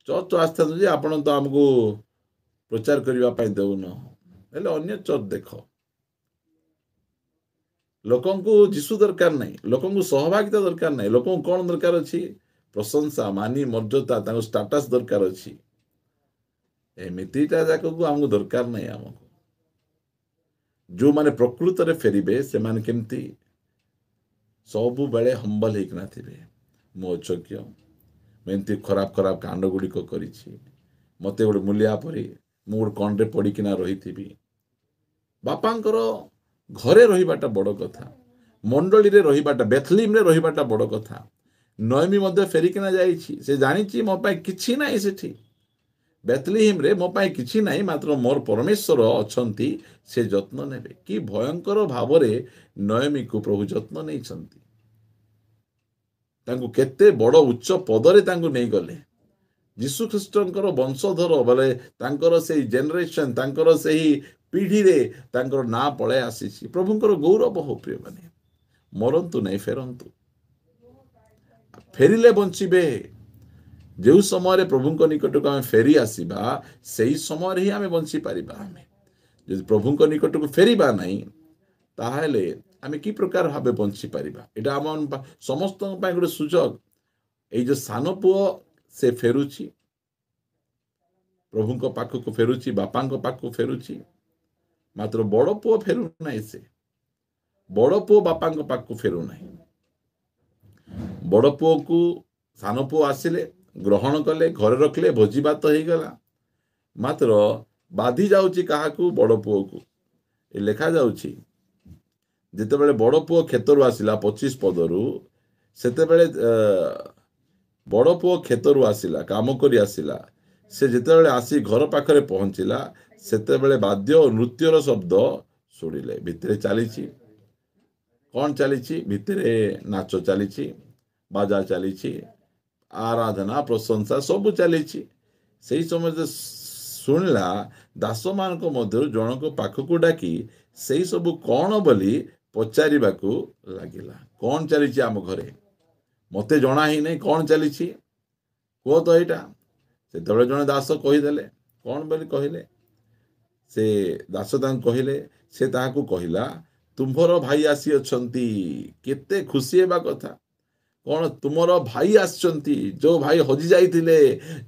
चर्च आस्था जे आपण तो हमको प्रचार करबा पई देउन हेले अन्य चर्च देख लोकंकु जीसु दरकार नहीं लोकंकु सहभागिता दरकार नहीं लोकंकु कौन दरकार अछि प्रशंसा मानी मर्यादा तांको स्टेटस दरकार अछि एमितिटा जाक को हमको दरकार नहीं हमको जो माने प्रकृत रे फेरिबे से माने केमती सब बेले हम्बल हेकना थिबे मो अचक्य मेंती खराब खराब कांड गुडी को करिछि मते गोटे मूल्या परी मु गोटे कंडे पड़ी किना रही थिबी बापांकर घरे रहिबाटा बड़ कथा मंडली रे रहिबाटा बेथलीम रे रहिबाटा बड़ कथा नयमी मध्य फेरिकिना जाइछि से जानिछि मो पाई किछि नाही सेठी बेथलीम रे मो पाई किछि नाही मात्र मोर परमेश्वर अछंती से जत्न नेबे कि भयंकर भाव रे नयमी को प्रभु जत्न नै छंती तांको केते बड़ उच्च पदरे तांको नै गले जीशु ख्रीष्टनकर वंशधर बोले तांकर से जेनरेशन तांकर से पीढ़ी रे तांकर ना पळे आसीछि प्रभुंकर गौरव हो प्रिय माने मरंतु नै फेरंतु फेरिले बंचिबे जो समय प्रभु निकट को आम फेरी आसवा से समय ही आम बंची पारिबा आमे यदि प्रभु निकट को फेरिबा नहीं ताहले आमे की प्रकार भाबे बंची पारिबा एटा आम समस्त गोटे सुजोग ए जो सान पुओ से फेरुची प्रभु पाख को फेरुची बापा पाख को फेरुची मात्र बड़ पुओ फेरु नहीं से बड़ पुओ बापा पाख को फेरु नहीं बड़ पुओ को सान पुओ आसिले ग्रहण कले घर रखले भोजी भात हो गला मात्र बाधी जाउची काहाकू बड़ पुओ को ए लेखा जाउची जेते बेले बड़ पुओ खेतरु आसिला 25 पदरु सेते बेले बड़ पुओ खेतरु आसिला काम करी आसिला से जेते बेले आसी घर पाखरे पहुंचिला सेते बेले वाद्य और नृत्यर शब्द सुनिले भितरे चलीची कौन चलीची भितरे नाच चलीची बाजा चलीची आराधना प्रशंसा सब चली से समय शुणला दास मान मध्य जन को पाख को डाकी से सब कौन बोली पचार लगिला कौन चली आम घरे मते जना ही नहीं कौन चली कह तो यहाँ से जड़े दास कहीदेले कौन बोली कहले से दास कहले से ताकू कहला तुम्हर भाई आसी अछंती केते खुशी हेबा कथा कौन तुमर भाई आसचंती जो भाई हजि जाइथिले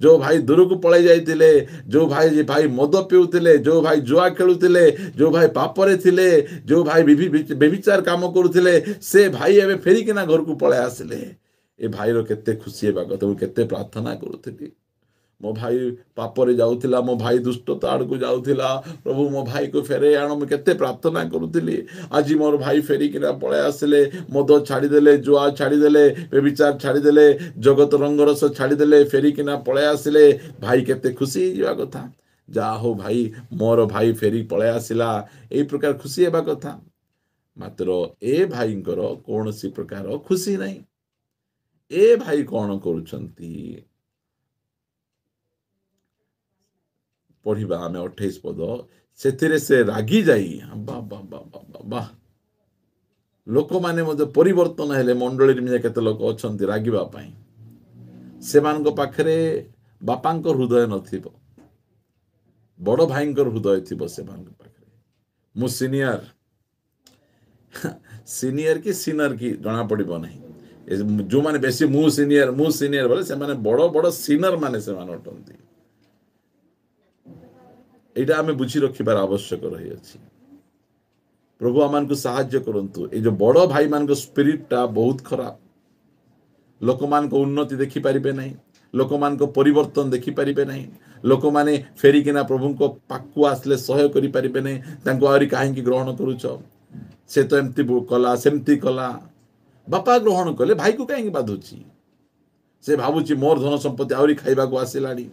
जो भाई दूर को पळाई जाइथिले जो भाई मद पिउथिले जो भाई जुआ खेलुथिले जो भाई पापरे थिले जो भाई बेविचार काम करुथिले से भाई एबे फेरिकिना घर को पळाई आसिले ए भाई रो केते खुशी हेबा कथा केते प्रार्थना करुथिली मो भाई पापरे जाउथिला मो भाई दुष्टता आड़ को जाउथिला प्रभु मो भाई को फेरे आण मैं केते प्रार्थना करुथिली आज मोर भाई फेरिकिना पळे आसिले मद छाड़ीदेले जुआ छाड़ीदेले बेविचार छाड़ीदेले जगत रंगरस छाड़ीदेले फेरिकिना पळे आसिले भाई केते खुशी होइबा कथा जा हो भाई मोर भाई फेरी पळे आसिला एई प्रकार खुशी हेबा कथा मात्र ए भाईंकर कोनोसी प्रकार खुशी नहीं ए भाई कौन करुछंती पढ़ा आम 28 पद से रागी जाई वाह लोक माने परिवर्तन हेले मंडली में केते लोक अछंती रागिबा पई सेमान पाखरे बापांक हृदय नथिबो बड़ भाईंकर हृदय थिबो सेमान पाखरे मु सीनियर की सीनियर की जना पड़िबो नहीं जो माने बेसी मु सीनियर बोले से माने बड़ बड़ सीनियर माने से माने अटंती एटा आमे बुझी रखिबार आवश्यक रही अछि प्रभु आमान को सहाय्य करंतु ए जो बड़ भाई मान को स्पिरिट टा बहुत खराब लोक मान को उन्नति देखि पारिबे नहीं ଲୋକମାନଙ୍କ ପରିବର୍ତ୍ତନ ଦେଖିପାରିବେ ନାହିଁ। ଲୋକମାନେ ଫେରିକିନା ପ୍ରଭୁଙ୍କ ପାଖକୁ ଆସିଲେ ସହ୍ୟ କରିପାରିବେ ନାହିଁ। ତାଙ୍କୁ ଆହୁରି କାହିଁକି ଗ୍ରହଣ କରୁଛ? ସେ ତ ଏମିତି କଲା, ସେମିତି କଲା। ବାପା ଗ୍ରହଣ କଲେ, ଭାଇକୁ କାହିଁକି ବାଧୁଛି? ସେ ଭାବୁଛି ମୋର ଧନ ସମ୍ପତ୍ତି ଆହୁରି ଖାଇବାକୁ ଆସିଲାଣି,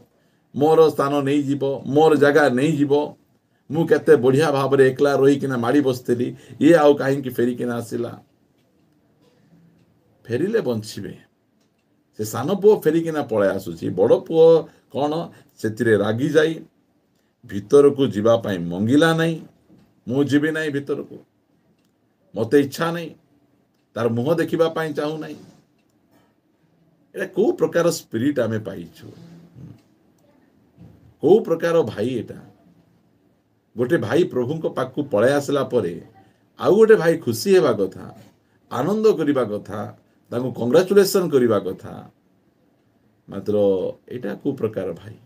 ମୋର ସ୍ଥାନ ନେଇଯିବ, ମୋର ଜାଗା ନେଇଯିବ। ମୁଁ କେତେ ବଢ଼ିଆ ଭାବରେ ଏକଲା ରହିକିନା ମାଡ଼ି ବସିଥିଲି, ଇଏ ଆଉ କାହିଁକି ଫେରିକିନା ଆସିଲା? ଫେରିଲେ ବଞ୍ଚିବେ। ସେ ସାନ ପୁଅ ଫେରିକିନା ପଳାଇ ଆସୁଛି। ବଡ଼ ପୁଅ କ'ଣ ସେଥିରେ ରାଗି ଯାଇ ଭିତରକୁ ଯିବା ପାଇଁ ମଙ୍ଗିଲା ନାହିଁ। ମୁଁ ଯିବି ନାହିଁ ଭିତରକୁ, ମୋତେ ଇଚ୍ଛା ନାହିଁ, ତାର ମୁହଁ ଦେଖିବା ପାଇଁ ଚାହୁଁନାହିଁ। ଏଇଟା କୋଉ ପ୍ରକାର ସ୍ପିରିଟ୍ ଆମେ ପାଇଛୁ? କୋଉ ପ୍ରକାର ଭାଇ ଏଟା? ଗୋଟେ ଭାଇ ପ୍ରଭୁଙ୍କ ପାଖକୁ ପଳାଇ ଆସିଲା ପରେ ଆଉ ଗୋଟେ ଭାଇ ଖୁସି ହେବା କଥା, ଆନନ୍ଦ କରିବା କଥା, ତାଙ୍କୁ କଂଗ୍ରାଚୁଲେସନ କରିବା କଥା। ମାତ୍ର ଏଇଟା କୋଉ ପ୍ରକାର ଭାଇ?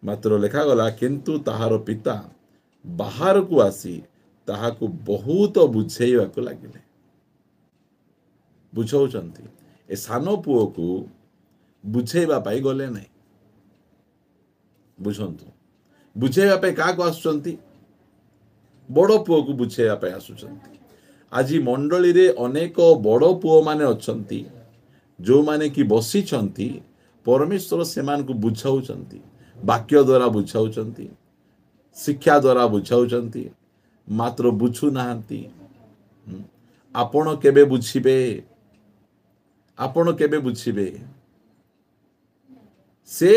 ମାତ୍ର ଲେଖାଗଲା, କିନ୍ତୁ ତାହାର ପିତା ବାହାରକୁ ଆସି ତାହାକୁ ବହୁତ ବୁଝେଇବାକୁ ଲାଗିଲେ। ବୁଝାଉଛନ୍ତି। ଏ ସାନ ପୁଅକୁ ବୁଝେଇବା ପାଇଁ ଗଲେ ନାହିଁ। ବୁଝନ୍ତୁ, ବୁଝେଇବା ପାଇଁ କାହାକୁ ଆସୁଛନ୍ତି? ବଡ଼ ପୁଅକୁ ବୁଝେଇବା ପାଇଁ ଆସୁଛନ୍ତି। ଆଜି ମଣ୍ଡଳୀରେ ଅନେକ ବଡ଼ ପୁଅମାନେ ଅଛନ୍ତି, ଯେଉଁମାନେ କି ବସିଛନ୍ତି। ପରମେଶ୍ୱର ସେମାନଙ୍କୁ ବୁଝାଉଛନ୍ତି, ବାକ୍ୟ ଦ୍ୱାରା ବୁଝାଉଛନ୍ତି, ଶିକ୍ଷା ଦ୍ୱାରା ବୁଝାଉଛନ୍ତି, ମାତ୍ର ବୁଝୁନାହାନ୍ତି। ଆପଣ କେବେ ବୁଝିବେ? ଆପଣ କେବେ ବୁଝିବେ? ସେ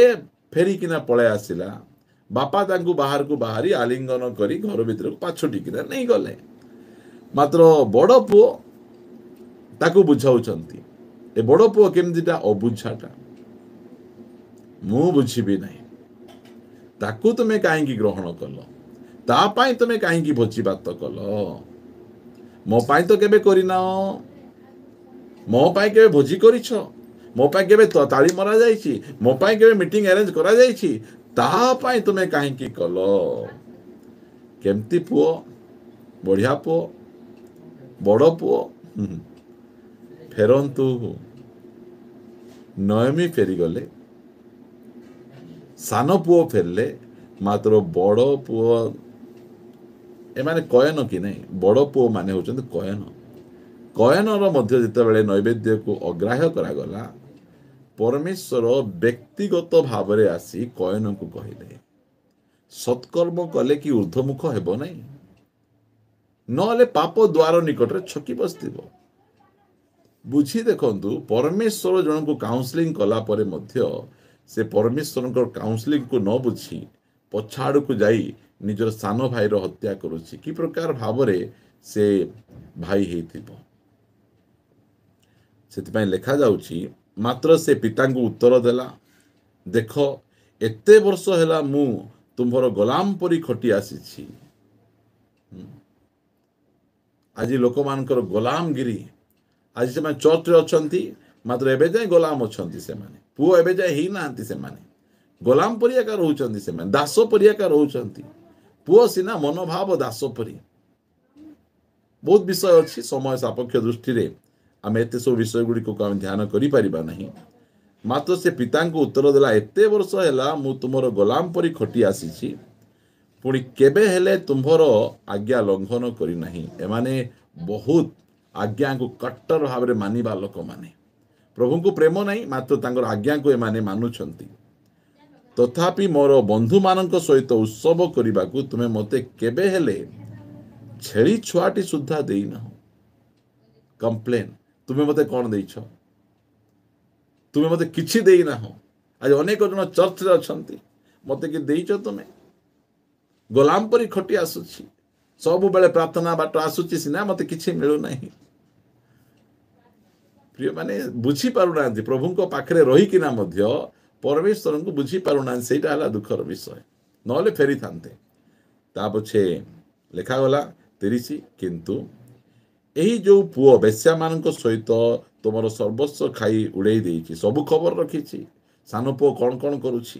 ଫେରିକିନା ପଳାଇ ଆସିଲା। ବାପା ତାଙ୍କୁ ବାହାରକୁ ବାହାରି ଆଲିଙ୍ଗନ କରି ଘର ଭିତରକୁ ପାଛୋଟିକିନା ନେଇଗଲେ। ମାତ୍ର ବଡ଼ ପୁଅ ତାକୁ ବୁଝାଉଛନ୍ତି। ଏ ବଡ଼ ପୁଅ କେମିତିଟା? ଅବୁଝାଟା। ମୁଁ ବୁଝିବି ନାହିଁ। ତାକୁ ତୁମେ କାହିଁକି ଗ୍ରହଣ କଲ? ତା ପାଇଁ ତୁମେ କାହିଁକି ଭୋଜିଭାତ କଲ? ମୋ ପାଇଁ ତ କେବେ କରିନାଅ। ମୋ ପାଇଁ କେବେ ଭୋଜି କରିଛ? ମୋ ପାଇଁ କେବେ ତାଳି ମରା ଯାଇଛି? ମୋ ପାଇଁ କେବେ ମିଟିଂ ଆରେଞ୍ଜ କରାଯାଇଛି? ତାହା ପାଇଁ ତୁମେ କାହିଁକି କଲ? କେମିତି ପୁଅ? ବଢ଼ିଆ ପୁଅ, ବଡ଼ ପୁଅ। ଫେରନ୍ତୁ। ନୟମୀ ଫେରିଗଲେ, ସାନ ପୁଅ ଫେରିଲେ, ମାତ୍ର ବଡ଼ ପୁଅ, ଏମାନେ କୟନ କି ନାହିଁ? ବଡ଼ ପୁଅ ମାନେ ହେଉଛନ୍ତି କୟନ। କୟନର ମଧ୍ୟ ଯେତେବେଳେ ନୈବେଦ୍ୟକୁ ଅଗ୍ରାହ୍ୟ କରାଗଲା, ପରମେଶ୍ୱର ବ୍ୟକ୍ତିଗତ ଭାବରେ ଆସି କୟନକୁ କହିଲେ, ସତ୍କର୍ମ କଲେ କି ଊର୍ଦ୍ଧ୍ୱମୁଖ ହେବ ନାହିଁ, ନହେଲେ ପାପ ଦ୍ୱାର ନିକଟରେ ଛକି ବସିଥିବ। ବୁଝି ଦେଖନ୍ତୁ, ପରମେଶ୍ୱର ଜଣଙ୍କୁ କାଉନ୍ସିଲିଂ କଲା ପରେ ମଧ୍ୟ ସେ ପରମେଶ୍ୱରଙ୍କ କାଉନ୍ସିଲିଂକୁ ନ ବୁଝି ପଛ ଆଡ଼କୁ ଯାଇ ନିଜର ସାନ ଭାଇର ହତ୍ୟା କରୁଛି। କି ପ୍ରକାର ଭାବରେ ସେ ଭାଇ ହେଇଥିବ? ସେଥିପାଇଁ ଲେଖାଯାଉଛି, ମାତ୍ର ସେ ପିତାଙ୍କୁ ଉତ୍ତର ଦେଲା, ଦେଖ, ଏତେ ବର୍ଷ ହେଲା ମୁଁ ତୁମ୍ଭର ଗୋଲାମ ପରି ଖଟି ଆସିଛି। ଆଜି ଲୋକମାନଙ୍କର ଗୋଲାମଗିରି। ଆଜି ସେମାନେ ଚର୍ଚ୍ଚରେ ଅଛନ୍ତି, ମାତ୍ର ଏବେ ଯାଏ ଗୋଲାମ ଅଛନ୍ତି। ସେମାନେ ପୁଅ ଏବେ ଯାଏ ହେଇନାହାନ୍ତି। ସେମାନେ ଗୋଲାମ ପରି ଏକା ରହୁଛନ୍ତି, ସେମାନେ ଦାସ ପରି ଏକା ରହୁଛନ୍ତି। ପୁଅ ସିନା ମନୋଭାବ ଦାସ ପରି। ବହୁତ ବିଷୟ ଅଛି, ସମୟ ସାପେକ୍ଷ ଦୃଷ୍ଟିରେ ଆମେ ଏତେ ସବୁ ବିଷୟ ଗୁଡ଼ିକୁ ଆମେ ଧ୍ୟାନ କରିପାରିବା ନାହିଁ। ମାତ୍ର ସେ ପିତାଙ୍କୁ ଉତ୍ତର ଦେଲା, ଏତେ ବର୍ଷ ହେଲା ମୁଁ ତୁମର ଗୋଲାମ ପରି ଖଟି ଆସିଛି, ପୁଣି କେବେ ହେଲେ ତୁମ୍ଭର ଆଜ୍ଞା ଲଙ୍ଘନ କରିନାହିଁ। ଏମାନେ ବହୁତ ଆଜ୍ଞାକୁ କଟ୍ଟର ଭାବରେ ମାନିବା ଲୋକମାନେ। ପ୍ରଭୁଙ୍କୁ ପ୍ରେମ ନାହିଁ, ମାତ୍ର ତାଙ୍କର ଆଜ୍ଞାକୁ ଏମାନେ ମାନୁଛନ୍ତି। ତଥାପି ମୋର ବନ୍ଧୁମାନଙ୍କ ସହିତ ଉତ୍ସବ କରିବାକୁ ତୁମେ ମୋତେ କେବେ ହେଲେ ଛେଳି ଛୁଆଟି ସୁଦ୍ଧା ଦେଇନାହ। କମ୍ପ୍ଲେନ୍, ତୁମେ ମୋତେ କ'ଣ ଦେଇଛ? ତୁମେ ମୋତେ କିଛି ଦେଇନାହ। ଆଜି ଅନେକ ଜଣ ଚର୍ଚ୍ଚରେ ଅଛନ୍ତି, ମୋତେ କି ଦେଇଛ ତୁମେ? ଗୋଲାମ ପରି ଖଟି ଆସୁଛି, ସବୁବେଳେ ପ୍ରାର୍ଥନା ବାଟ ଆସୁଛି ସିନା, ମୋତେ କିଛି ମିଳୁନାହିଁ। ପ୍ରିୟମାନେ, ବୁଝିପାରୁନାହାନ୍ତି। ପ୍ରଭୁଙ୍କ ପାଖରେ ରହିକିନା ମଧ୍ୟ ପରମେଶ୍ୱରଙ୍କୁ ବୁଝିପାରୁନାହାନ୍ତି। ସେଇଟା ହେଲା ଦୁଃଖର ବିଷୟ। ନହେଲେ ଫେରିଥାନ୍ତେ। ତା ପଛେ ଲେଖାଗଲା 30, କିନ୍ତୁ ଏହି ଯେଉଁ ପୁଅ ବେଶ୍ୟାମାନଙ୍କ ସହିତ ତୁମର ସର୍ବସ୍ୱ ଖାଇ ଉଡ଼େଇ ଦେଇଛି, ସବୁ ଖବର ରଖିଛି। ସାନ ପୁଅ କ'ଣ କ'ଣ କରୁଛି।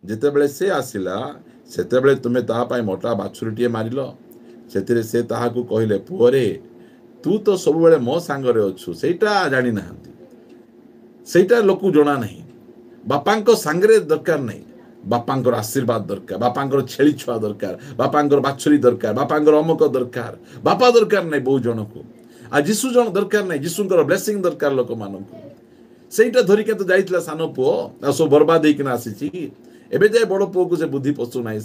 ଯେତେବେଳେ ସେ ଆସିଲା, ସେତେବେଳେ ତୁମେ ତାହା ପାଇଁ ମୋଟା ବାଛୁରୀଟିଏ ମାରିଲ। ସେଥିରେ ସେ ତାହାକୁ କହିଲେ, ପୁଅରେ, ତୁ ତ ସବୁବେଳେ ମୋ ସାଙ୍ଗରେ ଅଛୁ। ସେଇଟା ଜାଣିନାହାନ୍ତି। ସେଇଟା ଲୋକ ଜଣା ନାହିଁ। ବାପାଙ୍କ ସାଙ୍ଗରେ ଦରକାର ନାହିଁ, ବାପାଙ୍କର ଆଶୀର୍ବାଦ ଦରକାର, ବାପାଙ୍କର ଛେଳି ଛୁଆ ଦରକାର, ବାପାଙ୍କର ବାଛୁରୀ ଦରକାର, ବାପାଙ୍କର ଅମୁକ ଦରକାର। ବାପା ଦରକାର ନାହିଁ ବହୁ ଜଣକୁ। ଆଉ ଯୀଶୁ ଜଣ ଦରକାର ନାହିଁ, ଯୀଶୁଙ୍କର ବ୍ଲେସିଂ ଦରକାର ଲୋକମାନଙ୍କୁ। ସେଇଟା ଧରିକି ତ ଯାଇଥିଲା ସାନ ପୁଅ, ଆଉ ସବୁ ବର୍ବାଦ ହେଇକିନା ଆସିଛି। ଏବେ ଯାଏ ବଡ଼ ପୁଅକୁ ସେ ବୁଦ୍ଧି ପଶୁନାହିଁ।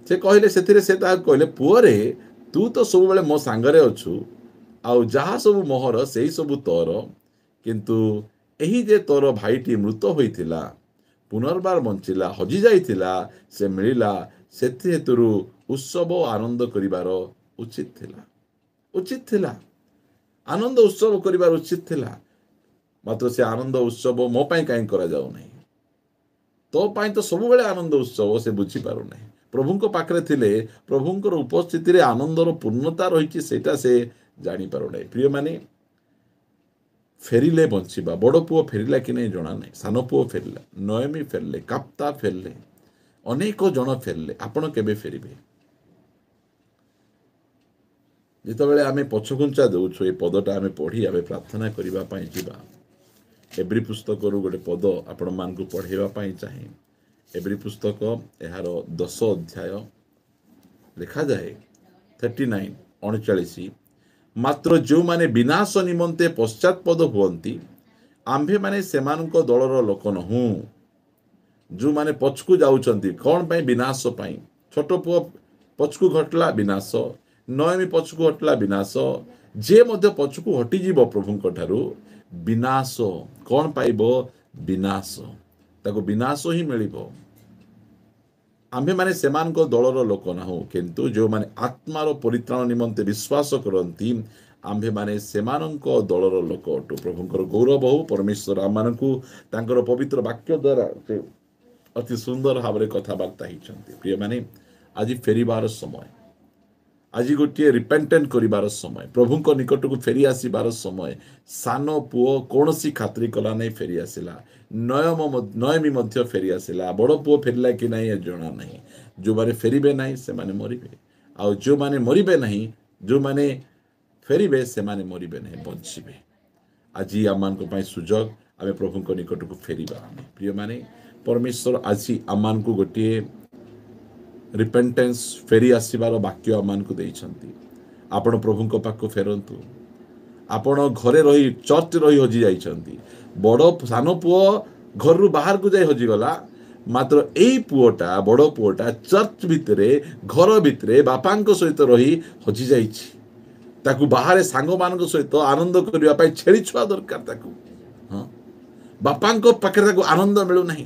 ସେ କହିଲେ, ସେଥିରେ ସେ ତାହାକୁ କହିଲେ, ପୁଅରେ ତୁ ତ ସବୁବେଳେ ମୋ ସାଙ୍ଗରେ ଅଛୁ, ଆଉ ଯାହା ସବୁ ମୋହର ସେଇ ସବୁ ତୋର, କିନ୍ତୁ ଏହି ଯେ ତୋର ଭାଇଟି ମୃତ ହୋଇଥିଲା ପୁନର୍ବାର ବଞ୍ଚିଲା, ହଜି ଯାଇଥିଲା ସେ ମିଳିଲା, ସେଥି ହେତୁରୁ ଉତ୍ସବ ଆନନ୍ଦ କରିବାର ଉଚିତ ଥିଲା। ଉଚିତ ଥିଲା, ଆନନ୍ଦ ଉତ୍ସବ କରିବାର ଉଚିତ ଥିଲା। ମାତ୍ର ସେ ଆନନ୍ଦ ଉତ୍ସବ ମୋ ପାଇଁ କାହିଁ କରାଯାଉନାହିଁ? ତୋ ପାଇଁ ତ ସବୁବେଳେ ଆନନ୍ଦ ଉତ୍ସବ। ସେ ବୁଝିପାରୁନାହିଁ। ପ୍ରଭୁଙ୍କ ପାଖରେ ଥିଲେ ପ୍ରଭୁଙ୍କର ଉପସ୍ଥିତିରେ ଆନନ୍ଦର ପୂର୍ଣ୍ଣତା ରହିଛି, ସେଇଟା ସେ ଜାଣିପାରୁନାହିଁ। ପ୍ରିୟମାନେ, ଫେରିଲେ ବଞ୍ଚିବା। ବଡ଼ ପୁଅ ଫେରିଲା କି ନାହିଁ ଜଣା ନାହିଁ। ସାନ ପୁଅ ଫେରିଲା, ନୟମୀ ଫେରିଲେ, କାପ୍ତା ଫେରିଲେ, ଅନେକ ଜଣ ଫେରିଲେ। ଆପଣ କେବେ ଫେରିବେ? ଯେତେବେଳେ ଆମେ ପଛଘୁଞ୍ଚା ଦେଉଛୁ, ଏ ପଦଟା ଆମେ ପଢ଼ି ଆମେ ପ୍ରାର୍ଥନା କରିବା ପାଇଁ ଯିବା। ଏବ୍ରି ପୁସ୍ତକରୁ ଗୋଟେ ପଦ ଆପଣମାନଙ୍କୁ ପଢ଼େଇବା ପାଇଁ ଚାହେଁ। ଏବ୍ରି ପୁସ୍ତକ ଏହାର 10 ଅଧ୍ୟାୟ ଲେଖାଯାଏ 39, 39, ମାତ୍ର ଯେଉଁମାନେ ବିନାଶ ନିମନ୍ତେ ପଶ୍ଚାତପଦ ହୁଅନ୍ତି, ଆମ୍ଭେମାନେ ସେମାନଙ୍କ ଦଳର ଲୋକ ନହୁଁ। ଯେଉଁମାନେ ପଛକୁ ଯାଉଛନ୍ତି, କ'ଣ ପାଇଁ? ବିନାଶ ପାଇଁ। ଛୋଟ ପୁଅ ପଛକୁ ଘଟିଲା, ବିନାଶ। ନୟମୀ ପଛକୁ ହଟିଲା, ବିନାଶ। ଯିଏ ମଧ୍ୟ ପଛକୁ ହଟିଯିବ ପ୍ରଭୁଙ୍କ ଠାରୁ, ବିନାଶ। କ'ଣ ପାଇବ? ବିନାଶ। ତାକୁ ବିନାଶ ହିଁ ମିଳିବ। ଆମ୍ଭେମାନେ ସେମାନଙ୍କ ଦଳର ଲୋକ ନାହୁଁ, କିନ୍ତୁ ଯେଉଁମାନେ ଆତ୍ମାର ପରିତ୍ରାଣ ନିମନ୍ତେ ବିଶ୍ୱାସ କରନ୍ତି, ଆମ୍ଭେମାନେ ସେମାନଙ୍କ ଦଳର ଲୋକ ଅଟୁ। ପ୍ରଭୁଙ୍କର ଗୌରବ ହଉ। ପରମେଶ୍ୱର ଆମମାନଙ୍କୁ ତାଙ୍କର ପବିତ୍ର ବାକ୍ୟ ଦ୍ୱାରା ସେ ଅତି ସୁନ୍ଦର ଭାବରେ କଥାବାର୍ତ୍ତା ହେଇଛନ୍ତି। ପ୍ରିୟମାନେ, ଆଜି ଫେରିବାର ସମୟ। ଆଜି ଗୋଟିଏ ରିପେଣ୍ଟେଣ୍ଟ କରିବାର ସମୟ, ପ୍ରଭୁଙ୍କ ନିକଟକୁ ଫେରି ଆସିବାର ସମୟ। ସାନ ପୁଅ କୌଣସି ଖାତିର କଲା ନାହିଁ, ଫେରି ଆସିଲା। ନୟମୀ ମଧ୍ୟ ଫେରି ଆସିଲା। ବଡ଼ ପୁଅ ଫେରିଲା କି ନାହିଁ ଜଣା ନାହିଁ। ଯେଉଁମାନେ ଫେରିବେ ନାହିଁ ସେମାନେ ମରିବେ, ଆଉ ଯେଉଁମାନେ ମରିବେ ନାହିଁ, ଯେଉଁମାନେ ଫେରିବେ ସେମାନେ ମରିବେ ନାହିଁ, ବଞ୍ଚିବେ। ଆଜି ଆମମାନଙ୍କ ପାଇଁ ସୁଯୋଗ, ଆମେ ପ୍ରଭୁଙ୍କ ନିକଟକୁ ଫେରିବା। ପ୍ରିୟମାନେ, ପରମେଶ୍ୱର ଆଜି ଆମମାନଙ୍କୁ ଗୋଟିଏ ରିପେଣ୍ଟେନ୍ସ, ଫେରି ଆସିବାର ବାକ୍ୟ ଆମମାନଙ୍କୁ ଦେଇଛନ୍ତି। ଆପଣ ପ୍ରଭୁଙ୍କ ପାଖକୁ ଫେରନ୍ତୁ। ଆପଣ ଘରେ ରହି, ଚର୍ଚ୍ଚ ରହି ହଜି ଯାଇଛନ୍ତି। ସାନ ପୁଅ ଘରରୁ ବାହାରକୁ ଯାଇ ହଜିଗଲା, ମାତ୍ର ଏଇ ପୁଅଟା, ବଡ଼ ପୁଅଟା ଚର୍ଚ୍ଚ ଭିତରେ, ଘର ଭିତରେ ବାପାଙ୍କ ସହିତ ରହି ହଜି ଯାଇଛି। ତାକୁ ବାହାରେ ସାଙ୍ଗମାନଙ୍କ ସହିତ ଆନନ୍ଦ କରିବା ପାଇଁ ଛେଳି ଛୁଆ ଦରକାର ତାକୁ। ବାପାଙ୍କ ପାଖରେ ତାକୁ ଆନନ୍ଦ ମିଳୁନାହିଁ।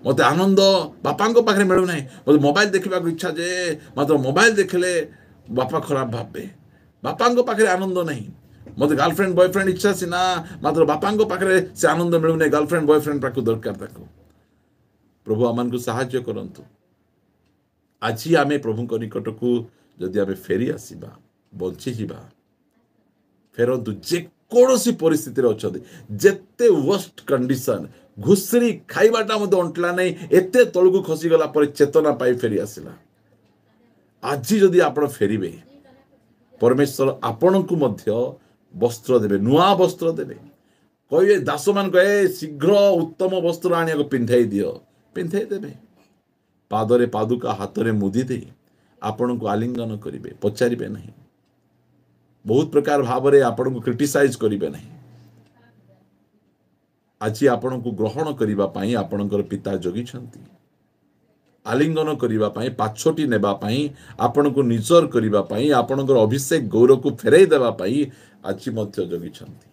ମୋତେ ଆନନ୍ଦ ବାପାଙ୍କ ପାଖରେ ମିଳୁନାହିଁ। ମୋତେ ମୋବାଇଲ ଦେଖିବାକୁ ଇଚ୍ଛା ଯେ, ମାତ୍ର ମୋବାଇଲ ଦେଖିଲେ ବାପା ଖରାପ ଭାବେ। ବାପାଙ୍କ ପାଖରେ ଆନନ୍ଦ ନାହିଁ। ମୋତେ ଗାର୍ଲଫ୍ରେଣ୍ଡ ବୟଫ୍ରେଣ୍ଡ ଇଚ୍ଛା ସିନା, ମାତ୍ର ବାପାଙ୍କ ପାଖରେ ସେ ଆନନ୍ଦ ମିଳୁନାହିଁ। ଗାର୍ଲଫ୍ରେଣ୍ଡ ବୟଫ୍ରେଣ୍ଡ ପାଖକୁ ଦରକାର ତାକୁ। ପ୍ରଭୁ ଆମମାନଙ୍କୁ ସାହାଯ୍ୟ କରନ୍ତୁ। ଆଜି ଆମେ ପ୍ରଭୁଙ୍କ ନିକଟକୁ ଯଦି ଆମେ ଫେରି ଆସିବା, ବଞ୍ଚିଯିବା। ଫେରନ୍ତୁ। ଯେକୌଣସି ପରିସ୍ଥିତିରେ ଅଛନ୍ତି, ଯେତେ ୱର୍ଷ୍ଟ କଣ୍ଡିସନ, ଘୁଷୁରି ଖାଇବାଟା ମଧ୍ୟ ଅଣ୍ଟିଲା ନାହିଁ, ଏତେ ତଳକୁ ଖସିଗଲା ପରେ ଚେତନା ପାଇ ଫେରି ଆସିଲା। ଆଜି ଯଦି ଆପଣ ଫେରିବେ, ପରମେଶ୍ୱର ଆପଣଙ୍କୁ ମଧ୍ୟ ବସ୍ତ୍ର ଦେବେ, ନୂଆ ବସ୍ତ୍ର ଦେବେ। କହିବେ ଦାସମାନଙ୍କୁ, ଶୀଘ୍ର ଉତ୍ତମ ବସ୍ତ୍ର ଆଣିବାକୁ ପିନ୍ଧାଇ ଦିଅ, ପିନ୍ଧାଇ ଦେବେ। ପାଦରେ ପାଦୁକା, ହାତରେ ମୁଦି ଦେଇ ଆପଣଙ୍କୁ ଆଲିଙ୍ଗନ କରିବେ, ପଚାରିବେ ନାହିଁ। ବହୁତ ପ୍ରକାର ଭାବରେ ଆପଣଙ୍କୁ କ୍ରିଟିସାଇଜ କରିବେ ନାହିଁ। ଆଜି ଆପଣଙ୍କୁ ଗ୍ରହଣ କରିବା ପାଇଁ ଆପଣଙ୍କର ପିତା ଜଗିଛନ୍ତି। ଆଲିଙ୍ଗନ କରିବା ପାଇଁ, ପାଛୋଟି ନେବା ପାଇଁ, ଆପଣଙ୍କୁ ନିଜର କରିବା ପାଇଁ, ଆପଣଙ୍କର ଅଭିଷେକ ଗୌରବକୁ ଫେରାଇ ଦେବା ପାଇଁ ଆଜି ମଧ୍ୟ ଜଗିଛନ୍ତି।